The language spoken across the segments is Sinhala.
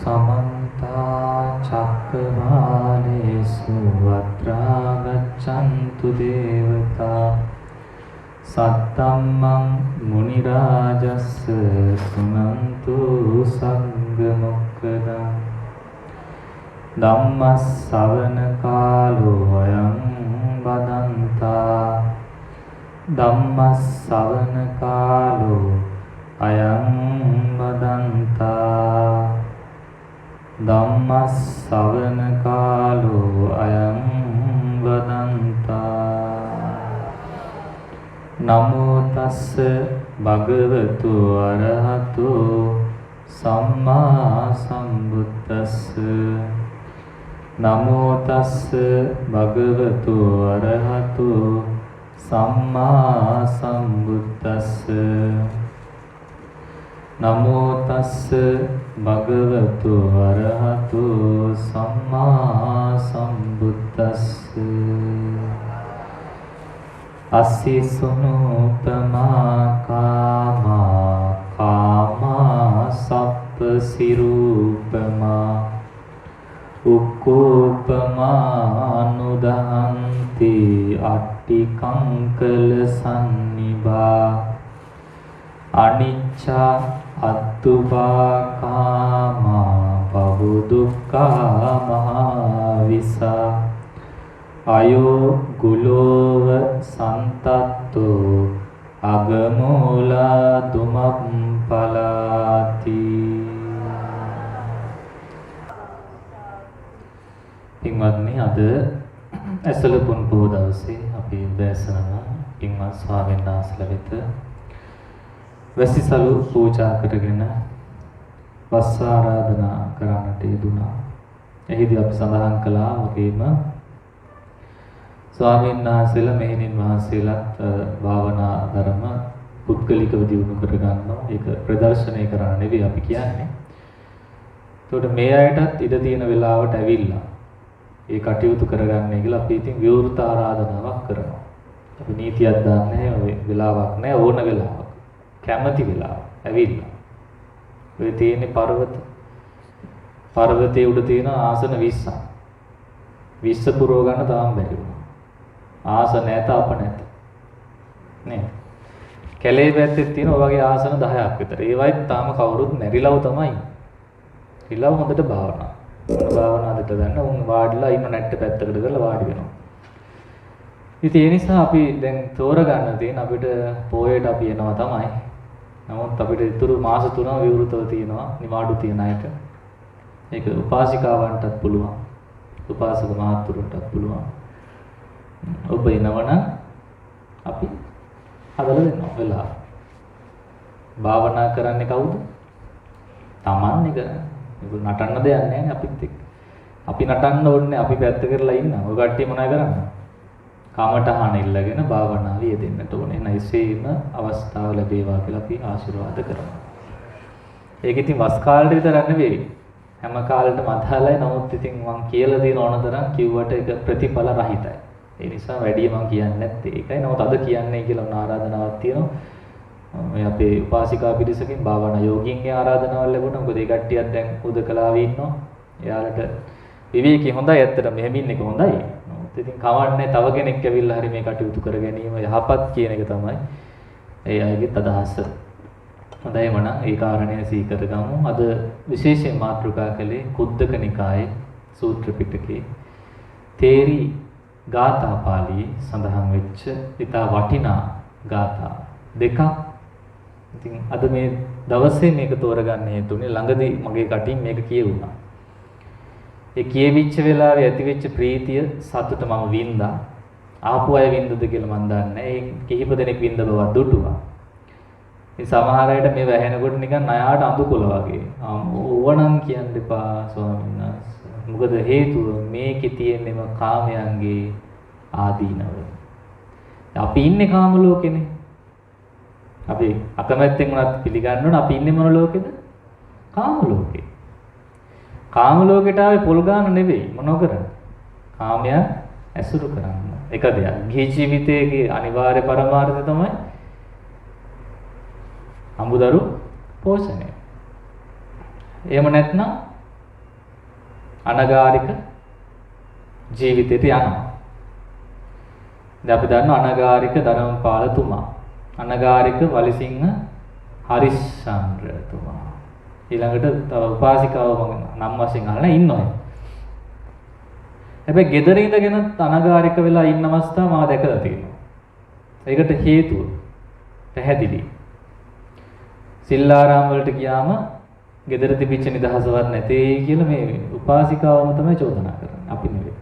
समन्ता चक्रवालेषु अत्रा गच्छन्तु देवता सत्तम्मं मुनिराजस्य सुनन्तु संगमुक्तम् ධම්මස්සවන කාලෝ අයං බදන්තා ධම්මස්සවන කාලෝ අයං බදන්තා ධම්මස්සවන කාලෝ අයං බදන්තා නමෝ තස්ස භගවතු අරහතු සම්මා සම්බුද්දස්ස නමෝ තස්ස භගවතු අරහතු සම්මා සම්බුද්දස්ස නමෝ තස්ස භගවතු අරහතු සම්මා සම්බුද්දස්ස අස්සිසුනෝපමා කාමා සප්පසිරූපමා උක්කෝපමානුදහන්ති අට්ටිකංකල සන්නිබා අනිච්චා අත්තුබා කාමා බහුදුක්ඛා මහාවිසා අයෝ ගුලෝව සන්තත්තෝ අගමූලා දුමප්පලාති. පින්වත්නි, අද ඇසලපුන් පොහොය දවසේ අපි උදෑසන පින්වත් ස්වාමීන් වහන්සේලා වෙත වැසිසලු පූජා කරගෙන වස් ආරාධනා කරන්නට යෙදුණා. එහිදී අපි සඳහන් කළා වගේම ස්වාමීන් වහන්සේලා මෙහෙණින් වහන්සේලාත් භාවනා ධර්ම පුද්ගලිකව දියුණු කරගන්නවා. ඒක ප්‍රදර්ශනය කරන්න නෙවෙයි අපි කියන්නේ. ඒකට මේ අයටත් ඉඩ තියෙන වෙලාවට ඇවිල්ලා ඒ කටයුතු කරගන්නයි කියලා අපි ඉතින් විවෘත ආරාධනාවක් කරනවා. අපි නීතියක් දාන්නේ ඔය වෙලාවක් නෑ, ඕන වෙලාවක්. කැමැති වෙලාවක් ඇවිල්ලා. ඔය තියෙන්නේ පර්වතයේ උඩ තියෙන ආසන 20ක්. 20 පුරව ගන්න තාම බැරි වුණා. ආසන නැත අප නැත. නේද? කැලේ පැත්තේ තියෙන ඔය වගේ ආසන 10ක් විතර. ඒවයිත් තාම කවුරුත් නැරිලව තමයි. රිලව හොඳට භාවනා. මොන භාවනාවද ගන්න උන් වාඩිලා ඉන්න නැට්ට පැත්තකට කරලා වාඩි වෙනවා. ඉතින් ඒ නිසා අපි දැන් තෝරගන්න තියෙන අපිට පොයේට අපි එනවා තමයි. නමුත් අපිට ඉතුරු මාස 3 විවෘතව තියෙනවා නිවාඩු තියන අයට. ඒක උපාසිකාවන්ටත් පුළුවන්. උපාසක මහත්තුරුන්ටත් පුළුවන්. ඔබ එනවනම් අපි හදලා දෙනවා වෙලාව. භාවනා කරන්නේ කවුද? Taman එක. ඒක නටන්න දෙයක් නැහැ නේ අපිත් එක්ක. අපි නටන්න ඕනේ, අපි පැත්ත කරලා ඉන්න. ඔය කට්ටිය මොනවද කරන්නේ? කාමටහන ඉල්ලගෙන භාවනාවේ යෙදෙන්නට ඕනේ. නැයිසේම අවස්ථාව ලැබේවා කියලා අපි ආශිර්වාද කරනවා. ඒක ඉතින් වස් කාලේ විතරක් නෙවෙයි. හැම කාලෙටම අදාළයි. නමුත් ඉතින් මම කියලා දෙන ඕනතරම් කිව්වට ඒක ප්‍රතිඵල රහිතයි. ඒ නිසා වැඩි මම කියන්නේ නැත්තේ ඒකයි. නමුත් අද කියන්නේ කියලා උන ආරාධනාවක් තියෙනවා. මේ අපේ උපාසිකා පිරිසකින් භාවනා යෝගීන්ගේ ආරාධනාවක් ලැබුණා. මොකද ඒ කට්ටියක් දැන් උදකලාවේ ඉන්නවා. එයාලට විවේකී හොඳයි, ඇත්තට මෙහෙම ඉන්න එක හොඳයි. නමුත් ඉතින් කවන්නේ තව කෙනෙක් ඇවිල්ලා හරි මේ කටයුතු කර ගැනීම යහපත් කියන එක තමයි ඒ අයගේ අදහස. හොඳයි මනම් ඒ කාරණය සීකර ගමු. අද විශේෂයෙන් මාතෘකා කළේ කුද්දක නිකායේ සූත්‍ර පිටකේ තේරි ගාථා පාළියේ සඳහන් වෙච්ච ඉතා වටිනා ගාථා දෙකක්. ඉතින් අද මේ දවසේ මේක තෝරගන්න හේතුනේ ළඟදී මගේ කටින් මේක කියවුණා. ඒ කියවිච්ච වෙලාවේ ඇතිවෙච්ච ප්‍රීතිය සතුට මම වින්දා. ආපු අය වින්දද කියලා මන් දන්නේ නැහැ. ඒ කිහිප දෙනෙක් වින්ද බව දුටුවා. මේ සමහර අයට මේ වැහෙනකොට නිකන් ණයාට අඳුකොළ වගේ. ඕවනම් කියන්න එපා ස්වාමීන් වහන්සේ. මොකද හේතුව මේකේ තියෙන්නේම කාමයන්ගේ ආදීනව. අපි ඉන්නේ කාම ලෝකෙනේ. අපි අකමැත්තෙන් උනත් පිළිගන්න ඕන අපි ඉන්නේ මොන ලෝකෙද? කාම ලෝකේ. කාම ලෝකෙට ආවේ පොල් ගන්න නෙවෙයි මොනව කරන්නේ? කාමයන් ඇසුරු කරන්න. එක දෙයක්. ගිහි ජීවිතයේ අනිවාර්ය පරමාර්ථය තමයි අමුදරු පෝෂණය. එහෙම නැත්නම් අනගාരിക ජීවිතයට යනවා. දැන් අපි දන්නවා අනගාരിക ධනම්පාලතුමා, අනගාരിക වලිසිංහ හරිශ්චන්ද්‍රතුමා. ඊළඟට තව උපාසිකාව මම නම් වශයෙන් අහලා ඉන්නවා. හැබැයි ගෙදර ඉඳගෙන අනගාരിക වෙලා ඉන්න අවස්ථා මම දැකලා තියෙනවා. ඒකට හේතුව පැහැදිලි. සිල්ලාරාම වලට ගියාම ගෙදර තිබිච්ච නිදහසවත් නැtei කියලා මේ උපාසිකාවම තමයි චෝදනා කරන්නේ. අපි නෙවෙයි.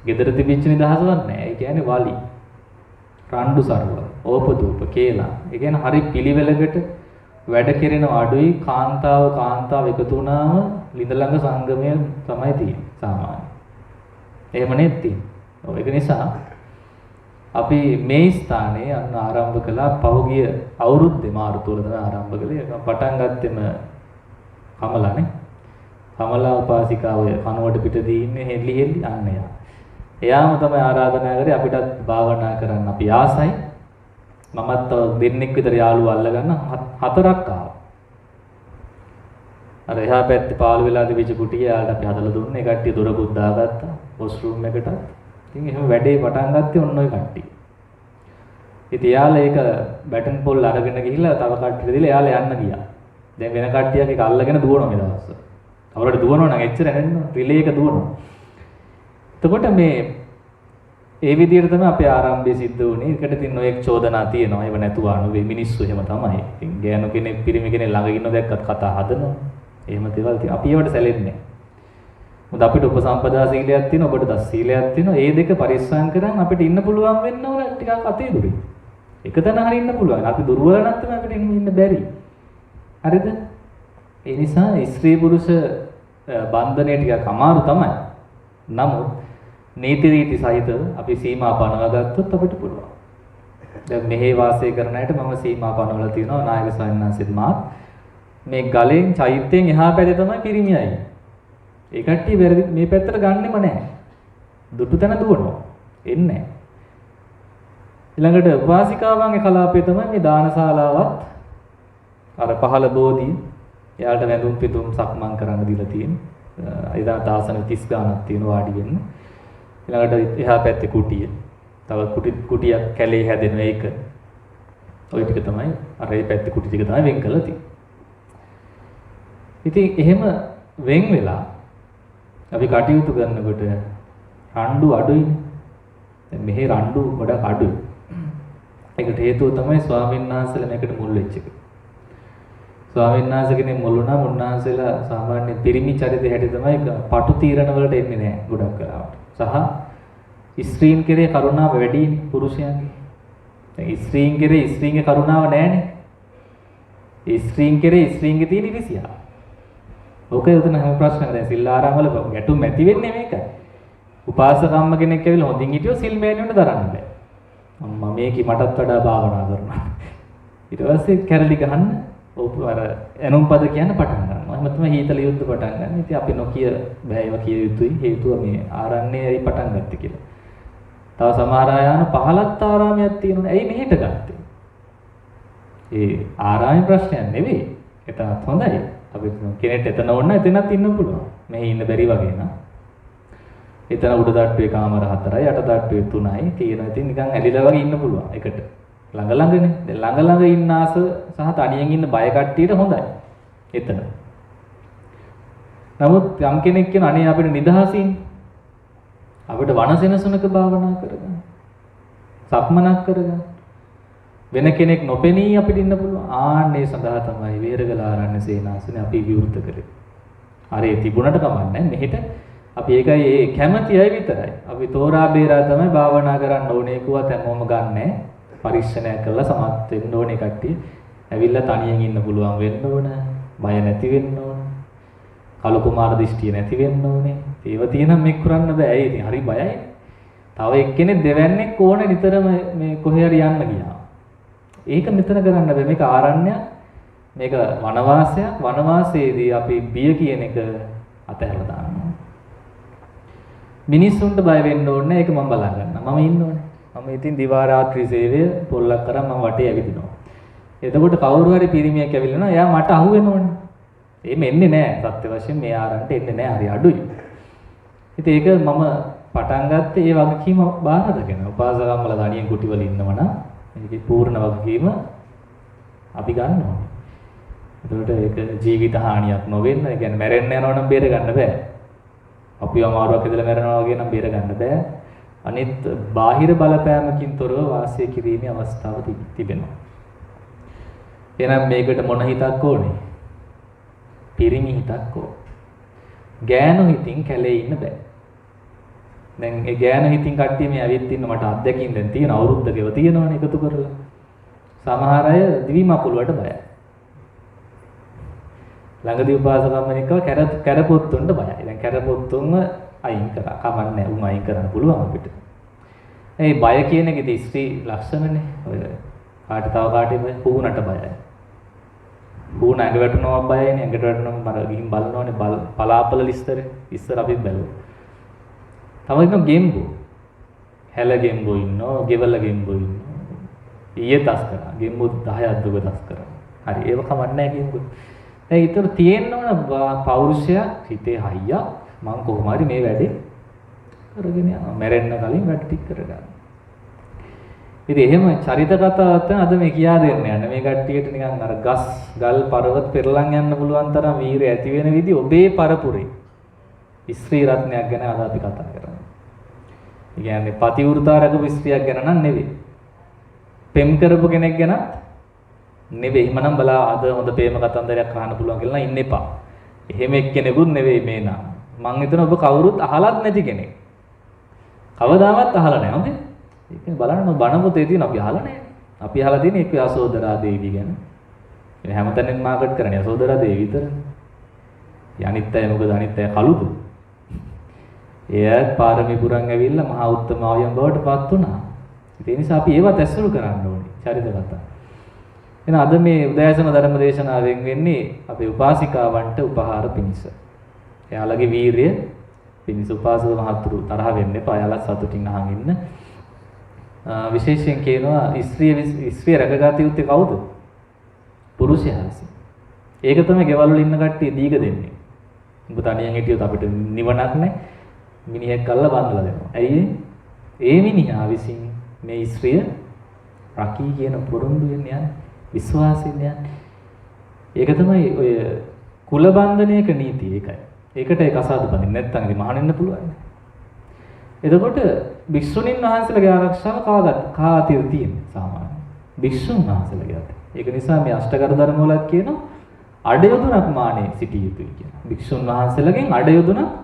ගෙදර තිබිච්ච නිදහසවත් නැහැ. ඒ කියන්නේ වලි. රණ්ඩු සරුව, ඕපදූප කියලා. ඒ කියන්නේ හරි පිළිවෙලකට වැඩ කෙරෙන අඩුයි කාන්තාව එකතු වුණාම ලිඳ ළඟ සංගමය තමයි තියෙන්නේ සාමාන්‍යයෙන්. එහෙම නෙත්ති. ඒක නිසා අපි මේ ස්ථානයේ අන්න ආරම්භ කළා පහුගිය අවුරුද්දේ මාර්තු වල තමයි ආරම්භ කළේ. පටන් ගත්තෙම කමලානේ. කමලා උපාසිකාව කනුවට පිටදී ඉන්නේ හෙල්ලි අන්න එයා. එයාම තමයි ආරාධනා කරේ අපිටත් භාවනා කරන්න අපි ආසයි. මමත් තව දෙන්නෙක් විතර යාළුවෝ අල්ලගන්න 4ක් ආවා. අර එහා පැත්තේ පාළු වෙලා තිබිච්ච කුටිය යාළුවට අපි හදලා දුන්නා. ඒ කට්ටිය දොරකුත් දාගත්තා. වොස් රූම් එකට. ඉතින් එහෙම වැඩේ පටන් ගත්තේ ඔන්න ඔය කට්ටිය. ඉතින් යාළුවා ඒක බැටන් පොල් අරගෙන ගිහිල්ලා තව කට්ටියට දීලා යාළුවා යන්න ගියා. දැන් වෙන කට්ටියක් ඒක අල්ලගෙන දුවනවා මේ දවස්වල. කවුරුහරි දුවනවා නම් එච්චර නෙන්න රිලේ එක දුවනවා. එතකොට මේ ඒ විදිහට තමයි අපේ ආරම්භය සිද්ධ වුණේ. ඒකට ඉතින් ඔය චෝදනා තියෙනවා. ඒව නැතුව අනුවේ මිනිස්සු එහෙම තමයි. ඉතින් ගෑනු කෙනෙක් පිරිමි කෙනෙක් ළඟ ඉන්න දැක්කත් කතා හදනවා. එහෙම දේවල් තියෙනවා. අපි ඒවට සැලෙන්නේ නැහැ. මොකද අපිට උපසම්පදා සීලයක් තියෙනවා, ඔබට දස් සීලයක් තියෙනවා. ඒ දෙක පරිස්සම් කරන් අපිට ඉන්න පුළුවන් වෙන්න ඕන ටිකක් අතේ දුරේ. එක තැන හරි ඉන්න පුළුවන්. අපි දුර්වල නැත්නම් අපිට ඉන්න බැරි. හරිද? ඒ නිසා ස්ත්‍රී පුරුෂ බන්ධනය ටිකක් අමාරු තමයි. නමුත් නීති රීති සහිතව අපි සීමා පනව ගත්තොත් අපිට පුළුවන්. දැන් මෙහි වාසය කරන අයට මම සීමා පනවලා තියෙනවා නායක සයන්නාන්සෙත් මාත්. මේ ගලෙන් චෛත්‍යයෙන් එහා පැත්තේ තමයි පිරිමියයි. ඒ කට්ටිය වැරදි මේ පැත්තට ගන්නෙම නැහැ. දුටු තැන දුවනවා. එන්නේ නැහැ. ඊළඟට උපාසිකාවන්ගේ කලාපය තමයි මේ දානශාලාවත් අර පහළ බෝධිය. එයාලට වැඳුම් පිදුම් සක්මන් කරන්න දීලා තියෙන්නේ. එදා දාසන 30 ගානක් තියෙනවා වාඩි වෙන්න. ඊළඟට එහා පැත්තේ කුටිය. තව කුටියක් කැලේ හැදෙන එක. ওই ටික තමයි අර ඒ පැත්තේ කුටි ටික තමයි වෙන් කරලා තියෙන්නේ. ඉතින් එහෙම වෙන් වෙලා අපි කටයුතු කරනකොට රණ්ඩු අඩුයිනේ. දැන් මෙහි රණ්ඩු ගොඩක් අඩුයි. ඒකට හේතුව තමයි ස්වාමීන් වහන්සේලා මේකට මුල් වෙච්ච එක. ස්වාමීන් වහන්සේ කෙනෙක් මුල් වුණා උන්වහන්සේලා සාමාන්‍ය පිරිමි චරිතය හැටි තමයි පටු තීරණ වලට එන්නේ නැහැ ගොඩක් වෙලාවට. සහ ස්ත්‍රීන් කෙරේ කරුණාව වැඩිනේ පුරුෂයන්ගේ. දැන් ස්ත්‍රීන් කෙරේ ස්ත්‍රීන්ගේ කරුණාව නැහැනේ. ස්ත්‍රීන් කෙරේ ස්ත්‍රීන්ගේ තියෙන ඉරිසියාව. ඕකේ උතන හැම ප්‍රශ්නයක් දැන් සිල්ලාරාම වල ගැටුම් ඇති වෙන්නේ මේකයි. උපාසකම්ම කෙනෙක් ඇවිල්ලා හොඳින් හිටියොත් සිල් මෑණියුන්ට දරන්න බෑ. මම මේකේ මටත් වඩා භාවනා කරනවා. ඊට පස්සේ කැරලි ගහන්න ඔව් අර එනුම් පද කියන්න පටන් ගන්නවා. එහෙම තමයි හීතල යුද්ධ පටන් ගන්න. ඉතින් අපි නොකිය බෑ ඒවා කිය යුතුයි. හේතුව මේ ආරණ්‍යයයි පටන් ගත්තේ කියලා. තව සමහර අය යන 15ක් ආරාමයක් තියෙනවනේ. ඇයි මෙහෙට ගත්තේ? ඒ ආරාමේ ප්‍රශ්නයක් නෙවෙයි. එතනත් හොඳයි. අපි කෙනෙක් එතන ඕන නම් එතනත් ඉන්න පුළුවන්. මෙහි ඉන්න බැරි වගේ නා. එතන උඩ තට්ටුවේ කාමර 4යි යට තට්ටුවේ 3යි තියෙනවා. ඉතින් නිකන් ඇලිලා වගේ ඉන්න පුළුවන්. එකට ළඟ ළඟනේ. දැන් ළඟ ළඟ ඉන්න ආස සහ තනියෙන් ඉන්න බය කට්ටියට හොඳයි. එතන. නමුත් යම් කෙනෙක් කියන අනේ අපිට නිදහසින් අපිට වනසෙනසුනක භාවනා කරගන්න. සක්මනක් කරගන්න. වෙන කෙනෙක් නොපෙනී අපිට ඉන්න පුළුවන්. ආන්නේ සඳහා තමයි වේරගලාරණ්‍ය සේනාසනේ අපි විවෘත කරේ. හරි තිබුණට කමන්නේ මෙහෙට අපි ඒකයි ඒ කැමැති අය විතරයි. අපි තෝරා බේරා තමයි භාවනා කරන්න ඕනේ කිව්වත් හැමෝම ගන්නෑ. පරිශ්‍රණය කරලා සමත් වෙන්න ඕනේ කට්ටිය. ඇවිල්ලා තනියෙන් ඉන්න පුළුවන් වෙන්න ඕන. බය නැති වෙන්න ඕන. කලු කුමාර දිෂ්ටිය නැති වෙන්න ඕනේ. ඒව තියෙනම් මේක කරන්න බෑ. ඒ ඉතින් හරි බයයි. තව එක්කෙනෙක් දෙවන්නේක් ඕනේ නිතරම මේ කොහේ හරි යන්න ගියා. ඒක මෙතන කරන්න බෑ. මේක ආරණ්‍යයක්. මේක වනවාසයක්. වනවාසයේදී අපි බිය කියන එක අතහැරලා දානවා. මිනිස්සුන්ට බය වෙන්න ඕනේ. ඒක මම බලා ගන්නවා. මම ඉන්න ඕනේ. මම ඉතින් දිවා රාත්‍රී සේවය පොල්ලක් කරන් මම වටේ ඇවිදිනවා. එතකොට කවුරු හරි පිරිමියෙක් ඇවිල්ලා එයා මට අහු වෙනවනේ. එහෙම එන්නේ නැහැ සත්‍ය වශයෙන් මේ ආරන්ට එන්නේ නැහැ හරි අඩුයි. ඉතින් ඒක මම පටන් ගත්තේ ඒ වගකීම බාර අරගෙන. උපාසකම්මල තනියෙන් කුටි වල ඉන්නවනම් මේකේ පූර්ණ වගකීම අපි ගන්න ඕනේ. ඒකට ඒක ජීවිත හානියක් නොවෙන්න, ඒ කියන්නේ මැරෙන්න යනවා නම් බේර ගන්න බෑ. අපි අමාරුවක් ඉදලා මැරෙනවා වගේ නම් බේර ගන්න බෑ. අනිත් බාහිර බලපෑමකින් තොරව වාසය කිරීමේ අවස්ථාව තිබෙනවා. එහෙනම් මේකට මොන හිතක් ඕනේ? පිරිමි හිතක් ඕනේ. ගෑනු හිතින් කැලේ ඉන්න බෑ. දැන් ඒ ගෑනු හිතින් කට්ටිය මේ ඇවිත් ඉන්න මට අත්දැකීම් දැන් තියෙන අවුරුද්දකව තියෙනවනේ එකතු කරලා. සමහර අය දිවි මකුළුවට බයයි. ළඟදී උපාසකම්මනිකව කැරපොත්තුන්ට බයයි. දැන් කැරපොත්තුන්ව අයින් කරා. කමන්නේ උන් අයින් කරන්න පුළුවන් අපිට. ඒ බය කියන එක ඉතින් ස්ත්‍රී ලක්ෂණනේ. ඔය කාට තව කාටද පුහුණට බයයි. පුහුණ ඇඟ වැටෙනවා බයයිනේ. ඇඟට වැටෙනම මර ගිහින් බලනවානේ පලාපල ලිස්තරේ. ඉස්සර අපි බැලුවා. තව ඉන්න ගෙම්බෝ. හැල ගෙම්බෝ ඉන්නවා, ගෙවල ගෙම්බෝ ඉන්නවා. ඊයේ තස් කරා. ගෙම්බෝ 10ක් දුක තස් කරා. හරි ඒව කමන්නේ නැහැ ගෙම්බෝ. දැන් ඊතර තියෙනවනේ පෞරුෂය හිතේ හයියක් මම කොහොම හරි මේ වැඩේ කරගෙන යනවා. මැරෙන්න කලින් වැඩ ටික කරගන්න. ඉතින් එහෙම චරිත කතාවත් අද මේ කියා දෙන්න යන්නේ. මේ කට්ටියට නිකන් අර ගස්, ගල්, පර්වත පෙරලන් යන්න පුළුවන් තරම් වීරය ඇති වෙන විදිහ ඔබේ පරපුරේ ස්ත්‍රී රත්නයක් ගැන අද අපි කතා කරන්නේ. ඒ කියන්නේ පතිවෘතාරක ස්ත්‍රියක් ගැන නම් නෙවෙයි. පෙම් කරපු කෙනෙක් ගැන නෙවෙයි. එහෙමනම් බලා අද හොඳ ප්‍රේම කතන්දරයක් අහන්න පුළුවන් කියලා ඉන්න එපා. එහෙම එක්කෙනෙකුත් නෙවෙයි මේ නම්. මං හිතන ඔබ කවුරුත් අහලත් නැති කෙනෙක්. කවදාවත් අහලා නැහැ. හොඳේ. ඒක බලන්න බණ පොතේ තියෙන අපි අහලා නැහැ. අපි අහලා තියෙන්නේ ඒක යසෝදරා දේවි ගැන. මේ හැමතැනින් මාකට් කරන්නේ යසෝදරා දේවි විතරනේ. අනිත් අය මොකද අනිත් අය කලුද? එයත් පාරමී පුරන් ඇවිල්ලා මහා උත්තමාවියන් බවට පත් වුණා. ඒ නිසා අපි ඒවත් ඇසුරු කරන්න ඕනේ. චරිත කතා. එහෙනම් අද මේ උදෑසන ධර්ම දේශනාවෙන් වෙන්නේ අපේ උපාසිකාවන්ට උපහාර පිණිස. එයාලගේ වීරිය පිණිස උපාසක මහතුරු තරහ වෙන්න එපා. එයාලා සතුටින් අහන් ඉන්න. විශේෂයෙන් කියනවා ස්ත්‍රිය රැකගත යුත්තේ කවුද? පුරුෂයා විසින්. ඒක තමයි ගෙවල් වල ඉන්න කට්ටිය දීග දෙන්නේ. උඹ තනියෙන් හිටියොත් අපිට නිවනක් නැහැ. මිනිහෙක් අල්ල බඳලා දෙනවා. ඇයි ඒ මිනිහා විසින් මේ ස්ත්‍රිය රකී කියන පොරොන්දු වෙන්නේ යන්නේ. විශ්වාසයෙන් යන්නේ. ඒක තමයි ඔය කුල බන්ධනයක නීතිය ඒකයි. ඒකට ඒක අසාධ බඳින්න නැත්නම් ඉතින් මහානෙන්න පුළුවන්. එතකොට භික්ෂුණීන් වහන්සේලාගේ ආරක්ෂාව කා අතේ තියෙන්නේ සාමාන්‍යයෙන්. භික්ෂුන් වහන්සේලාගේ අතේ. ඒක නිසා මේ අෂ්ටකර ධර්ම වලත් කියනවා අඩයොදුනක් මානෙ සිටිය යුතුයි කියලා. භික්ෂුන් වහන්සේලාගෙන් අඩයොදුනක්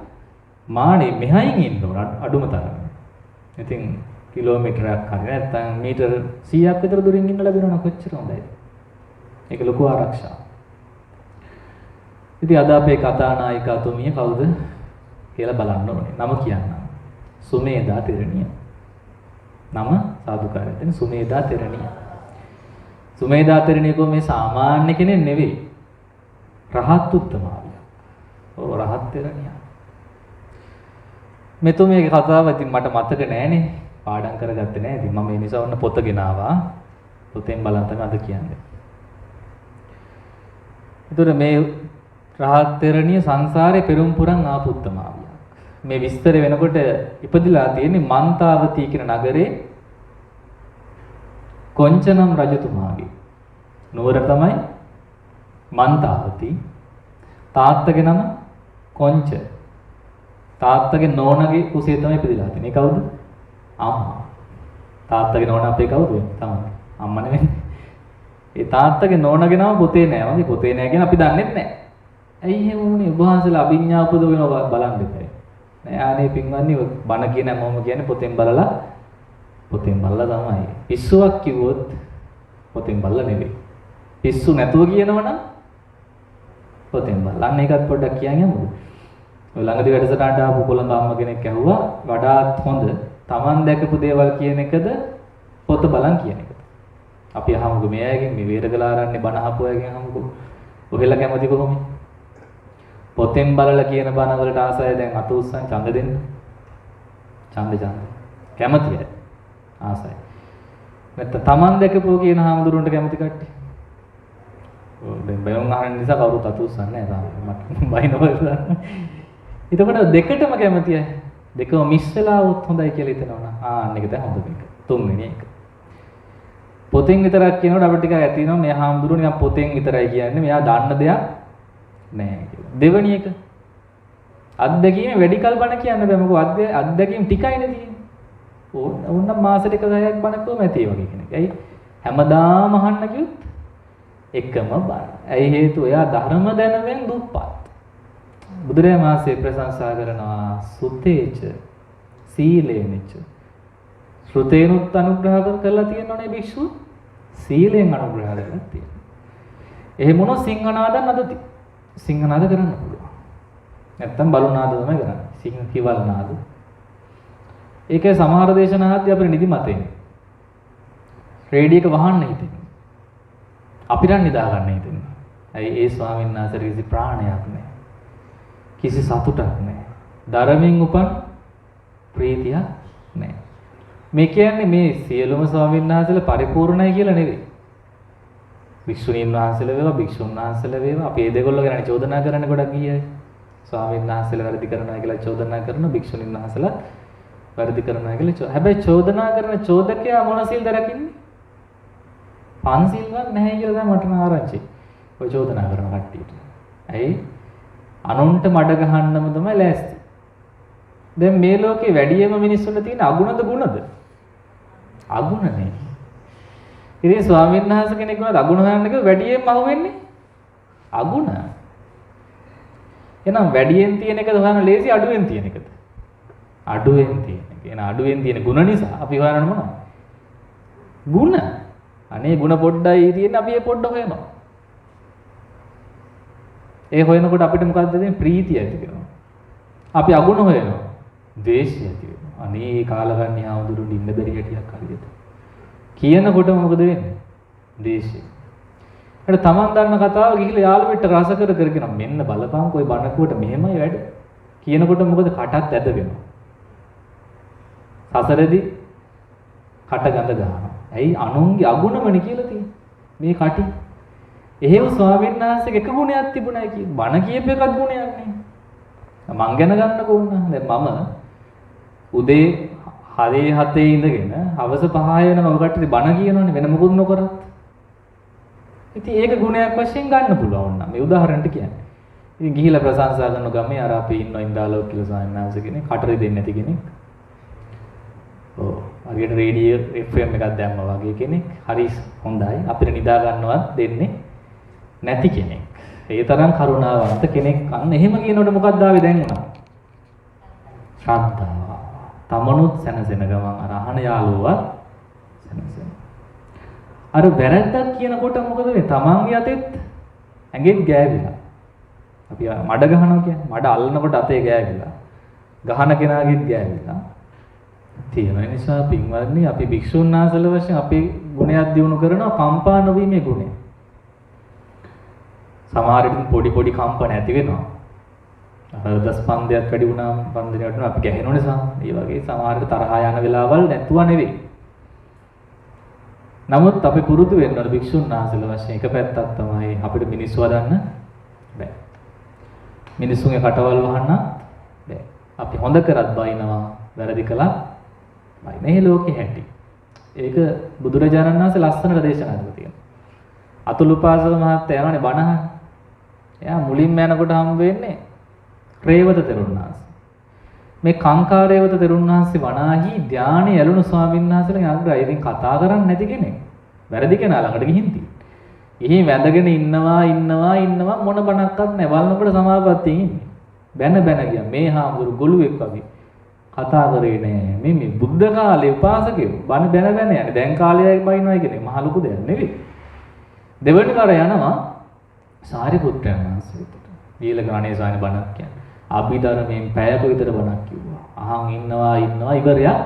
මානෙ මෙහයින් ඉන්න ඕන අඩුම තරමේ. ඉතින් කිලෝමීටරයක් හරි නැත්නම් මීටර 100ක් විතර දුරින් ඉන්න ලැබෙනවා කොච්චර හොඳයිද? ඒක ලොකු ආරක්ෂාවක්. ඉතින් අද අපේ කතානායිකාතුමිය කවුද කියලා බලන්න ඕනේ. නම කියන්න. සුමේදා තෙරණිය. නම සාදුකාරය දෙන සුමේදා තෙරණිය. සුමේදා තෙරණිය කොහොම මේ සාමාන්‍ය කෙනෙක් නෙවෙයි. රහත් උත්තමාවිය. ඔව් රහත් තෙරණිය. මෙතුමියගේ කතාව ඉතින් මට මතක නෑනේ. පාඩම් කරගත්තේ නෑ. ඉතින් මම ඒ නිසා ඔන්න පොත ගෙනාවා. පොතෙන් බලන් තමයි අද කියන්නේ. ඒතර මේ රහත් තෙරණිය සංසාරේ පෙරම් පුරන් ආපු උත්තමාවියක්. මේ විස්තර වෙනකොට ඉපදිලා තියෙන්නේ මන්තාවතී කියන නගරේ කොංචනම් රජතුමාගේ නුවර තමයි මන්තාවතී. තාත්තගේ නම කොංච. තාත්තගේ නෝනාගේ කුසේ තමයි ඉපදිලා තියෙන්නේ. කවුද? අම්මා. තාත්තගේ නෝනා අපේ කවුද? තමයි. අම්මා නෙවෙයි. ඒ තාත්තගේ නෝනාගේ නම පොතේ නෑ. වගේ පොතේ නෑ කියන අපි දන්නෙත් නෑ. ඇයි එහෙම වුනේ? ඔබ වහන්සේලා අභිඥා උපදවනවා බලන්න දෙපැයි. නෑ ආනේ පින්වත්නි බණ කියන මොම කියන්නේ පොතෙන් බලලා තමයි. පිස්සුවක් කිව්වොත් පොතෙන් බලලා නෙවෙයි. පිස්සු නැතුව කියනවනම් පොතෙන් බලලා. අන්න ඒකත් පොඩ්ඩක් කියන් යමුද? ඔය ළඟදී වැඩසටහනට ආපු කොළඹ අම්ම කෙනෙක් ඇහුවා වඩාත් හොඳ Taman දැකපු දේවල් කියන එකද පොත බලන් කියන එකද? අපි අහමුකෝ මේ අයගෙන් මේ වේරගලාරන්නේ බණ අහපු අයගෙන් අහමුකෝ. ඔහෙලා කැමති කොහොමද? පොතෙන් බලලා කියන බණ වලට ආසයි දැන් අත උස්සන් ඡන්ද දෙන්න. ඡන්ද කැමතියි. ආසයි. නැත්නම් Taman දැකපුව කියන හාමුදුරුවන්ට කැමති කට්ටිය. දැන් බයුන් අහන නිසා කවුරුත් අතුස්සන්නේ නැහැ තාම. මට බයිනවා. එතකොට දෙකටම කැමතියි. දෙකම මිස් වෙලා වුත් හොඳයි කියලා හිතනවා. ආන්න එක තමයි හොඳ එක. තුන්වෙනි එක. පොතෙන් විතරක් කියනකොට අපිට ටිකක් ඇති වෙනවා මේ හාමුදුරුවෝ නිකන් පොතෙන් විතරයි කියන්නේ. මෙයා දන්න දෙයක් නැහැ කියලා. දෙවෙනි එක. අත්දැකීම වැඩි කල් බණ කියන්න බෑ. මොකද අත්දැකීම් ටිකයිනේ තියෙන්නේ. ඕන්න මාසෙට එක 10ක් බණ කිව්වම ඇති වගේ කෙනෙක්. ඇයි? හැමදාම අහන්න කිව්වොත් එකම බණ. ඇයි හේතුව? එයා ධර්ම දැනවෙන් දුප්පත්. බුදුරජාණන් වහන්සේ ප්‍රශංසා කරනවා සුතේච සීලේනච. ශ්‍රුතේනුත් අනුග්‍රහ කරලා තියෙනවනේ භික්ෂුව. සීලෙන් අනුග්‍රහ කරලා තියෙනවා. එහෙම වුණොත් සිංහනාද නදති. සිංහනාද කරන්න පුළුවන්. නැත්තම් බලුනාද තමයි කරන්නේ. සිංහ කිවල් නාද. ඒකේ සමහර දේශනාදී අපිට නිදිමත එන්නේ. රේඩියෝ එක වහන්න හිතෙනවා. අපිට නිදා ගන්න හිතෙනවා. ඇයි ඒ ස්වාමීන් වහන්සේට කිසි ප්‍රාණයක් නැහැ. කිසි සතුටක් නැහැ. ධර්මයෙන් උපන් ප්‍රීතියක් නැහැ. මේ කියන්නේ මේ සියලුම ස්වාමීන් වහන්සේලා පරිපූර්ණයි කියලා නෙවෙයි. භික්ෂුණීන් වහන්සේලා වේවා භික්ෂුන් වහන්සේලා වේවා අපි ඒ දෙකොල්ල ගැන චෝදනා කරන්නේ ගොඩක් ගියයි. ස්වාමීන් වහන්සේලා වැරදි කරනවා කියලා චෝදනා කරන භික්ෂුණීන් වහන්සේලා වැරදි කරනවා කියලා. හැබැයි චෝදනා කරන චෝදකයා මොන සිල්ද රකින්නේ? පන්සිල්වත් නැහැ කියලා තමයි මට ආරංචි. ඔය චෝදනා කරන කට්ටියට. ඇයි? අනුන්ට මඩ ගහන්නම තමයි ලෑස්ති. දැන් මේ ලෝකේ වැඩියම මිනිස්සුන්ට තියෙන අගුණද ගුණද? අගුණනේ. ඉතින් ස්වාමීන් වහන්සේ කෙනෙක් වුණත් අගුණ හොයන්න කිව්ව වැඩියෙන්ම අහුවෙන්නේ අගුණ. එහෙනම් වැඩියෙන් තියෙන එකද හොයන්න ලේසි අඩුවෙන් තියෙන එකද? අඩුවෙන් තියෙන එක. එහෙනම් අඩුවෙන් තියෙන ගුණ නිසා අපි හොයන්නේ මොනවද? ගුණ. අනේ ගුණ පොඩ්ඩයි තියෙන්නේ අපි ඒ පොඩ්ඩ හොයනවා. ඒ හොයනකොට අපිට මොකද්ද දෙන්නේ? ප්‍රීතිය ඇති වෙනවා. අපි අගුණ හොයනවා. ද්වේෂය ඇති වෙනවා. අනේ කාලගන්නේ ආවුදුරුන් ඉන්න බැරි හැටියක් හරියට. කියනකොට මොකද වෙන්නේ? ද්වේෂය. ඊට තමන් දන්න කතාව ගිහිල්ලා යාළුවෙක්ට රස කර කරගෙන මෙන්න බලපං කොයි බණකුවට මෙහෙමයි වැඩ. කියනකොට මොකද කටත් ඇද වෙනවා. සසරේදී කට ගඳ ගන්නවා. ඇයි අනුන්ගේ අගුණමනේ කියලා තියෙන්නේ. මේ කටි. එහෙම ස්වාමීන් වහන්සේගේ එක ගුණයක් තිබුණයි කිය. බණ කියපු එකත් ගුණයක් නේ. මං ගැන ගන්නකො උන්න. දැන් මම උදේ 6:07 ඉඳගෙන හවස 5 වෙනකම් කට්ටිය බණ කියනෝනේ වෙන මොකුත් නොකරත්. ඉතින් ඒක ගුණයක් වශයෙන් ගන්න පුළුවන් නම් මේ උදාහරණට කියන්නේ. ඉතින් ගිහිලා ප්‍රශංසා කරන ගමේ අර අපි ඉන්න ඉන්දාලෝක කියලා ස්වාමීන් වහන්සේ කෙනෙක් කටරි දෙන්නේ නැති කෙනෙක්. ඔව් හරියට රේඩියෝ FM එකක් දැම්මා වගේ කෙනෙක්. හරි හොඳයි. අපිට නිදා ගන්නවත් දෙන්නේ නැති කෙනෙක්. ඒ තරම් කරුණාවන්ත කෙනෙක්. අන්න එහෙම කියනකොට මොකක්ද ආවේ දැන් උනා? ශ්‍රද්ධාව. තමනුත් සැනසෙන ගමන් අර අහන යාළුවා සැනසෙන. අර වැරද්දක් කියනකොට මොකද වෙන්නේ? තමන්ගේ අතෙත් ඇඟෙත් ගෑවිලා. අපි මඩ ගහනවා කියන්නේ මඩ අල්ලනකොට අතේ ගෑවිලා. ගහන කෙනාගෙත් ගෑවිලා. තියෙන නිසා පින්වත්නි අපි භික්ෂුන් වහන්සේලා වශයෙන් අපේ ගුණයක් දියුණු කරනවා කම්පා නොවීමේ ගුණය. සමහර විට පොඩි පොඩි කම්පන ඇති වෙනවා. හෘද ස්පන්දයක් වැඩි වුණාම ස්පන්දනය වටනවා අපි ගැහෙන නිසා. ඒ වගේ සමහර විට තරහා යන වෙලාවල් නැතුව නෙවෙයි. නමුත් අපි පුරුදු වෙන්න ඕන භික්ෂුන් වහන්සේලා වශයෙන් එක පැත්තක් තමයි අපිට මිනිස්සු වදන්න බෑ. මිනිස්සුන්ගේ කටවල් වහන්න බෑ. අපි හොඳ කරත් බයිනවා වැරදි කළා බයි. මේ ලෝකේ හැටි. ඒක බුදුරජාණන් වහන්සේ ලස්සනට දේශනා කරලා තියෙනවා. අතුලුපාසක මහත්තයා යනවානේ බණහන්. එයා මුලින්ම යනකොට හම් වෙන්නේ රේවත තෙරුන් වහන්සේ. මේ කාංකාරේවත තෙරුන් වහන්සේ වනාහි ධානයේ ඇලුණු ස්වාමීන් වහන්සේලාගේ අග්‍රය. ඉතින් කතා කරන්නේ නැති කෙනෙක්. වැරදි කෙනා ළඟට ගිහින් තියෙන්නේ. එහි වැඳගෙන ඉන්නවා මොන බණක්වත් නැහැ. බලනකොට සමාපත්තියෙන් ඉන්නේ. බැන ගියා. මේ හාමුදුරු ගොළුෙක් වගේ. කතා කරේ නෑ. මේ බුද්ධ කාලේ උපාසකයෝ බණ බැන යන්නේ. දැන් කාලයයි බයින්වයි කියන්නේ මහ ලොකු දෙයක් නෙවෙයි. දෙවනි වර යනවා සාරිපුත්‍රයන් වහන්සේට. ඊළඟ අනේ සායන බණක් කියන්නේ. අභිධර්මයෙන් පැයක විතර බණක් කිව්වා. අහන් ඉන්නවා ඉවරයක්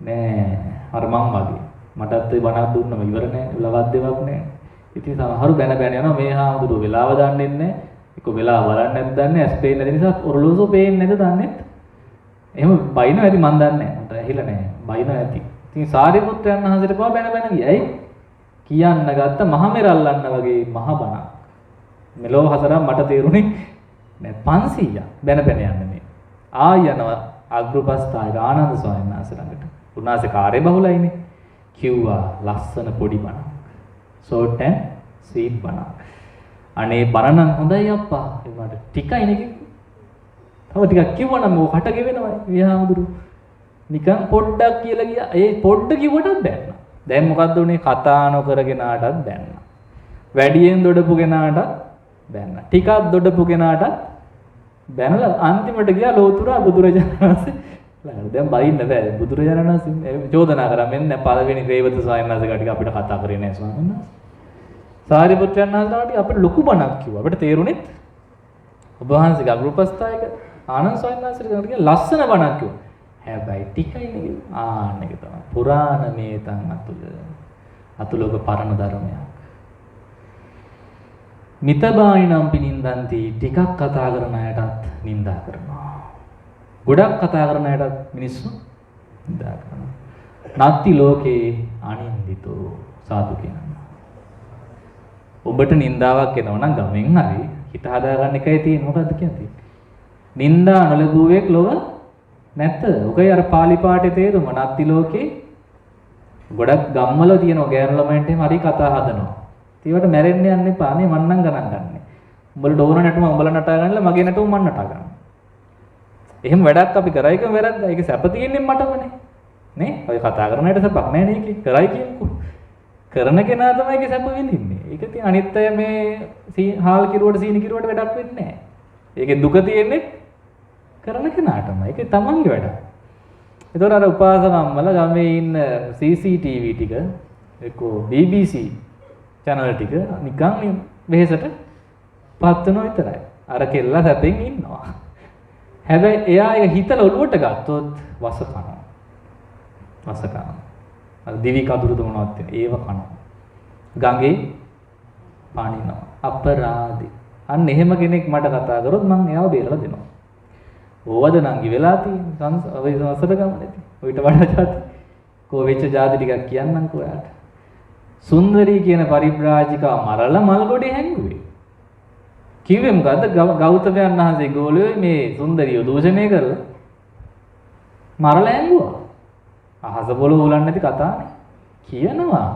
නෑ. අර මං වගේ. මටත් ඒ බණක් දුන්නම ඉවර නෑ. ලවත් දෙවක් නෑ. ඉතින් සමහරු බැන යනවා මේ හාමුදුරුවෝ වෙලාව දන්නේ නැහැ. ඒක වෙලාව බලන්නේ නැද්ද දන්නේ නැහැ. ස්පේන් නැති නිසා ඔරලෝසුව පේන්නේ නැද්ද දන්නේ නැහැ. එහෙම බයිනෝ ඇති මන් දන්නේ නැහැ. මට ඇහිලා නැහැ. බයිනෝ ඇති. ඉතින් සාරිපුත්‍රයන් වහන්සේට පවා බැන ගියා. ඇයි? කියන්න ගත්ත මහමෙරල්ලන්න වගේ මහ බණක්. මෙලෝ හතරක් මට තේරුනේ නෑ 500ක් බැන බැන යන්නේ මේ. ආයනවා අග්‍රපස්ථායක ආනන්ද ස්වාමීන් වහන්සේ ළඟට. උන්වහන්සේ කාර්ය බහුලයිනේ. කිව්වා ලස්සන පොඩි බණක්. short and sweet බණක්. අනේ බණ නම් හොඳයි අප්පා. ඒකට ටිකයි නේ කිව්වේ. තව ටිකක් කිව්වනම් මොක කට ගෙවෙනවා. විහාමුදුරු නිකන් පොඩ්ඩක් කියලා ගියා. ඒ පොඩ්ඩ කිව්වටත් බැන්නා. දැන් මොකද්ද උනේ? කතා නොකර කෙනාටත් බැන්නා. වැඩියෙන් දොඩපු කෙනාටත් බැන්නා. ටිකක් දොඩපු කෙනාටත් බැනලා අන්තිමට ගියා ලෝතුරා බුදුරජාණන් වහන්සේ ළඟට. දැන් බයින්න බෑ. බුදුරජාණන් වහන්සේ චෝදනා කරා මෙන්න පළවෙනි රේවත ස්වාමීන් වහන්සේ කටික අපිට කතා කරේ නෑ ස්වාමීන් වහන්සේ. සාරිපුත්‍රයන් වහන්සේලාට අපිට ලොකු බණක් කිව්වා. අපිට තේරුණෙත් ඔබ වහන්සේගේ අග්‍රපස්ථායක ආනන්ද ස්වාමීන් වහන්සේට කියන ලස්සන බණක් කිව්වා. හැබැයි ටිකයි නේ. ආන්න එක තමයි. පුරාණ මේතන් අතුලෝක පරණ ධර්මයක්. මිතබායිනම් පිනින්දන්ති ටිකක් කතා කරන අයටත් නිඳා කරනවා. ගොඩක් කතා කරන අයටත් මිනිස්සු නිඳා කරනවා. නත්ති ලෝකේ අනින්දිතෝ සාදු කියනවා. ඔබට නින්දාවක් එනවා නම් ගමෙන් හරි හිත හදාගන්න එකයි තියෙන්නේ. මොකද්ද කියන්නේ? නින්දා නොලබුවෙක් ලොව නැත්ද? ඔකයි අර පාලි පාඨයේ තේරුම. නත්ති ලෝකේ ගොඩක් ගම්වල තියෙනවා ගෑනු ළමයින්ට එහෙම හරි කතා හදනවා. ඒවට මැරෙන්න යන්න එපා නේ මං නම් ගණන් ගන්නනේ. උඹලට ඕන නැටුම උඹලා නටා ගන්නලා මගේ නැටුම මං නටා ගන්නවා. එහෙම වැඩක් අපි කරයි කම වැරද්ද. ඒක සැප තියෙන්නේ මටමනේ. නේ? ඔය කතා කරන අයට සැපක් නැහැ නේ ඒකේ. කරයි කියමුකෝ. කරන කෙනා තමයි ඒකේ සැප විඳින්නේ. ඒක තිය අනිත් අය මේ හාල් කිරුවට සීනි කිරුවට වැඩක් වෙන්නේ නැහැ. ඒකේ දුක තියෙන්නේ කරන කෙනාටමයි. ඒක තමන්ගේ වැඩක්. ඒතකොට අර උපාසකම්මල ගමේ ඉන්න CCTV ටික එක්කෝ BBC channel ටික නිකන් වෙහෙසට පත් වෙනවා විතරයි. අර කෙල්ලා සැපෙන් ඉන්නවා. හැබැයි එයා ඒක හිතලා ඔළුවට ගත්තොත් වස කනවා. වස කනවා. අර දිවි කඳුරුද මොනවද තියෙන ඒව කනවා. ගඟේ පානිනවා. අපරාධි. අන්න එහෙම කෙනෙක් මට කතා කරොත් මං එයාව බේරලා දෙනවා. ඕවද නංගි වෙලා තියෙන ඔය සසර ගමනේදී. ඔයිට වඩා જાති. කෝ වෙච්ච જાති ටිකක් කියන්නම්කෝ ඔයාට. සුන්දරී කියන පරිබ්‍රාජිකා මරලා මල් ගොඩේ හැංගුවේ. කිව්වේ මොකද්ද? ගෞතමයන් වහන්සේ ගෝලියෝ මේ සුන්දරියෝ දූෂණය කරලා මරලා හැංගුවා. අහස පොළොව උලන්නේ නැති කතානේ. කියනවා.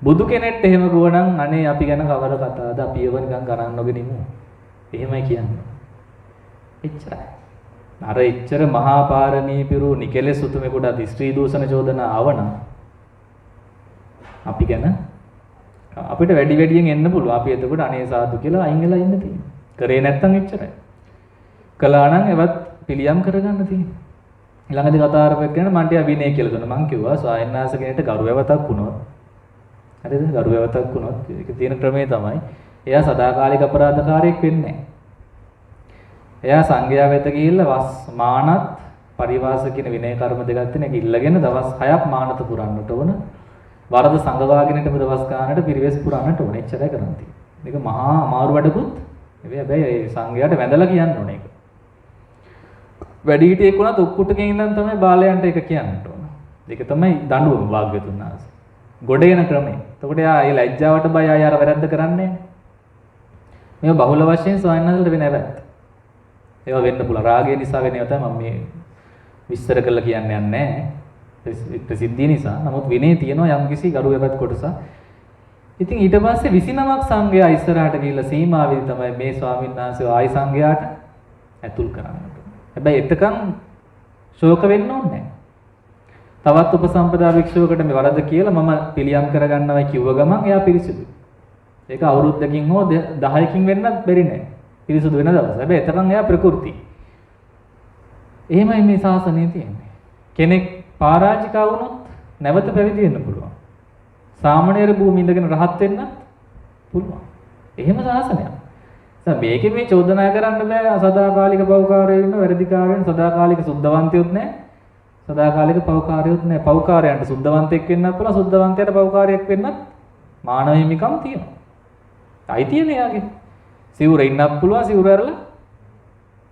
බුදු කෙනෙක්ට එහෙම ගෝණන් අනේ අපි ගැන කවර කතාවද අපි ඒව නිකන් ගණන් නොගෙන ඉමු. එහෙමයි කියන්නේ. එච්චරයි. අර එච්චර මහා පාරමී පිරු නිකලෙස් උතුමෙකුට ස්ත්‍රී දූෂණ චෝදනා ආවනම් අපි ගැන අපිට වැඩි වැඩියෙන් එන්න පුළුවන්. අපි එතකොට අනේ සාදු කියලා අයින් වෙලා ඉන්න තියෙනවා. කරේ නැත්තම් එච්චරයි. කළා නම් ඒවත් පිළියම් කරගන්න තියෙනවා. ළඟදී කතා කරපෙක් ගැන මන්ට අභිනය කියලා දුන්නා. මං කිව්වා ස්වායන්නාස කෙනෙක්ට ගරුවවතක් වුණොත් හරිද? ගරුවවතක් වුණොත් ඒක තියෙන ක්‍රමය තමයි එයා සදාකාලික අපරාධකාරයෙක් වෙන්නේ නැහැ. එයා සංඝයා වෙත ගිහිල්ලා වස් මානත් පරිවාස කියන විනය කර්ම දෙකක් තියෙන එක ඉල්ලගෙන දවස් 6ක් මානත පුරන්නට ඕන. වරද සංගවාගෙනට දවස් ගානට පිරිවෙස් පුරන්නට ඕන. එච්චරයි කරන් තියෙන්නේ. මේක මහා අමාරු වැඩකුත් නෙවෙයි. හැබැයි ඒ සංඝයාට වැඳලා කියන්න ඕන ඒක. වැඩි හිටියෙක් වුණත් උක්කුටකින් ඉඳන් තමයි බාලයන්ට ඒක කියන්නට ඕන. ඒක තමයි දඬුවම වාග්යතුන් ආස. ගොඩේන ක්‍රමය. එතකොට එයා ඒ ලැජ්ජාවට බය ආය අර වැරද්ද කරන්නේ නැහැ. මේක බහුල වශයෙන් සොයන්නට වෙන වැරද්ද. ඒවා වෙන්න පුළුවන්. රාගය නිසා වෙන ඒවා තමයි මම මේ විස්තර කරලා කියන්නේ නැහැ. ප්‍රසිද්ධිය නිසා. නමුත් විනේ තියෙනවා යම්කිසි ගරුවපත් කොටස. ඉතින් ඊට පස්සේ 29ක් සංඝයා ඉස්සරහට ගිහිල්ලා සීමාවෙදි තමයි මේ ස්වාමීන් වහන්සේ ආයි සංඝයාට ඇතුල් කරන්නේ. හැබැයි එතකන් ශෝක වෙන්න ඕනේ නැහැ. තවත් උපසම්පදා භික්ෂුවකට මේ වරද කියලා මම පිළියම් කරගන්නවයි කිව්ව ගමන් එයා පිරිසිදුයි. ඒක අවුරුද්දකින් හෝ 10කින් වෙන්නත් බැරි නෑ. පිරිසුදු වෙන දවස්. හැබැයි එතකන් එයා ප්‍රකෘති. එහෙමයි මේ ශාසනය තියෙන්නේ. කෙනෙක් පරාජිකා වුණොත් නැවත පැවිදි වෙන්න පුළුවන්. සාමණේර භූමියේ ඉඳගෙන රහත් වෙන්න පුළුවන්. එහෙම ශාසනයක්. දැන් මේකේ මේ චෝදනා කරන්න බෑ සදාකාලික පෞකාරයෝ ඉන්න වැඩිකාරයන් සදාකාලික සුද්ධවන්තයොත් නෑ. සදාකාලික පෞකාරයොත් නෑ. පෞකාරයන්ට සුද්ධවන්තයෙක් වෙන්නත් පුළුවන්. සුද්ධවන්තයට පෞකාරයෙක් වෙන්නත් මානව හිමිකම් තියෙනවා. අයිතියනේ යාගේ. සිවුර ඉන්නත් පුළුවන්, සිවුර ඇරලා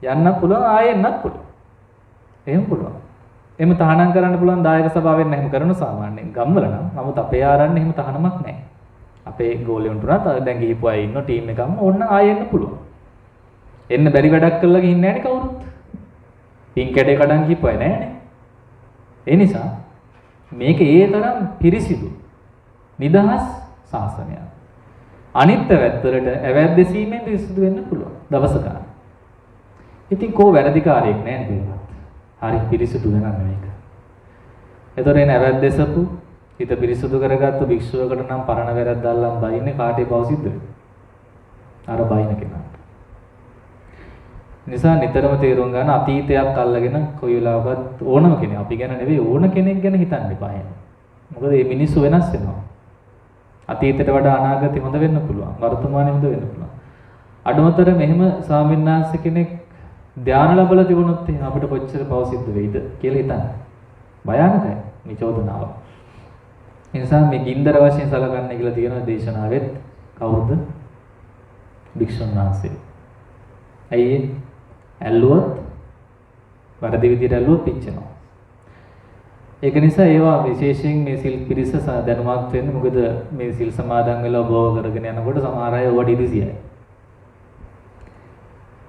යන්නත් පුළුවන්, ආයෙ එන්නත් පුළුවන්. එහෙම පුළුවන්. එහෙම තහනම් කරන්න පුළුවන් දායක සභාවෙන් එහෙම කරන සාමාන්‍යයෙන් ගම්වල නම්. නමුත් අපේ ආරන්නේ එහෙම තහනමක් නැහැ. අපේ ගෝලියුන්ට උනත් දැන් ගිහිපු අය ඉන්න ටීම් එකම ඕන්න ආයෙ එන්න පුළුවන්. එන්න බැරි වැඩක් කරලා ගිහින් නැහැ නේ කවුරුත්. පින් කැඩේ කඩන් ගිහිපු අය නැහැ නේ. ඒ නිසා මේක ඒ තරම් පිරිසිදු නිදහස් ශාසනයක්. අනිත් පැත්තවලට ඇවැද්දීමෙන් පිරිසිදු වෙන්න පුළුවන් දවස ගන්න. ඉතින් කෝ වැරදිකාරයෙක් නැහැ නේද? හරි පිරිසිදු වෙනන්න මේක. එතකොට එන ඇවැද්දසපු හිත පිරිසිදු කරගත්තු භික්ෂුවකට නම් පරණ වැරද්දල්ලම් බයින්නේ කාටේ පව සිද්ධ වෙන්නේ? අර බයින කෙනාට. නිසා නිතරම තේරුම් ගන්න අතීතයක් අල්ලගෙන කොයි වෙලාවකත් ඕනම කෙනෙක් අපි ගැන නෙවෙයි ඕන කෙනෙක් ගැන හිතන්න එපා එහෙම. මොකද මේ මිනිස්සු වෙනස් වෙනවා. අතීතයට වඩා අනාගතය හොඳ වෙන්න පුළුවන්. වර්තමානයේ හොඳ වෙන්න පුළුවන්. අඩුමතර මෙහෙම ස්වාමීන් වහන්සේ කෙනෙක් ධානය ලැබලා තිබුණොත් එහෙනම් අපිට කොච්චර පව සිද්ධ වෙයිද කියලා හිතන්න. භයානකයි මේ චෝදනාව. ඒ නිසා මේ ගින්දර වශයෙන් සලකන්න කියලා තියෙන දේශනාවෙත් කවුරුද? භික්ෂුන් වහන්සේ. ඇයි ඇල්ලුවොත් වරදි විදියට ඇල්ලුවොත් පිච්චෙනවා. ඒක නිසා ඒවා විශේෂයෙන් මේ සිල් පිරිස දැනුමක් වෙන්න. මොකද මේ සිල් සමාදන් වෙලා භව කරගෙන යනකොට සමහර අය ඔවට ඉදිසියයි.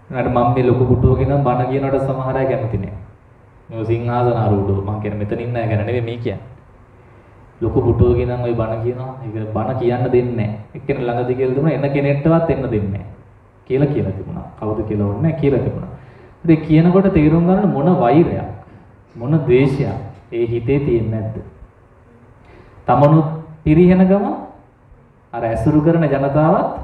නේද මම මේ ලොකු පුටුවකින් නම් බණ කියනකොට සමහර අය කැමති නෑ. මේ සිංහාසන ආරූඪ මම කියන්නේ මෙතන ඉන්න අය ගැන නෙවෙයි මේ කියන්නේ. ලොකු පුටුවකින් නම් ওই බණ කියනවා. ඒක බණ කියන්න දෙන්නේ නෑ. එක්කෙනෙක් ළඟදී කියලා දුන්නා එන කෙනෙක්ටවත් එන්න දෙන්නේ නෑ. කියලා තිබුණා. කවුද කියලා ඕනේ නැහැ කියලා තිබුණා. ඉතින් කියනකොට තේරුම් ගන්න මොන වෛරයක් මොන ද්වේෂයක් ඒ හිතේ තියෙන්නේ නැද්ද? තමනුත් පිරිහෙන ගම අර ඇසුරු කරන ජනතාවත්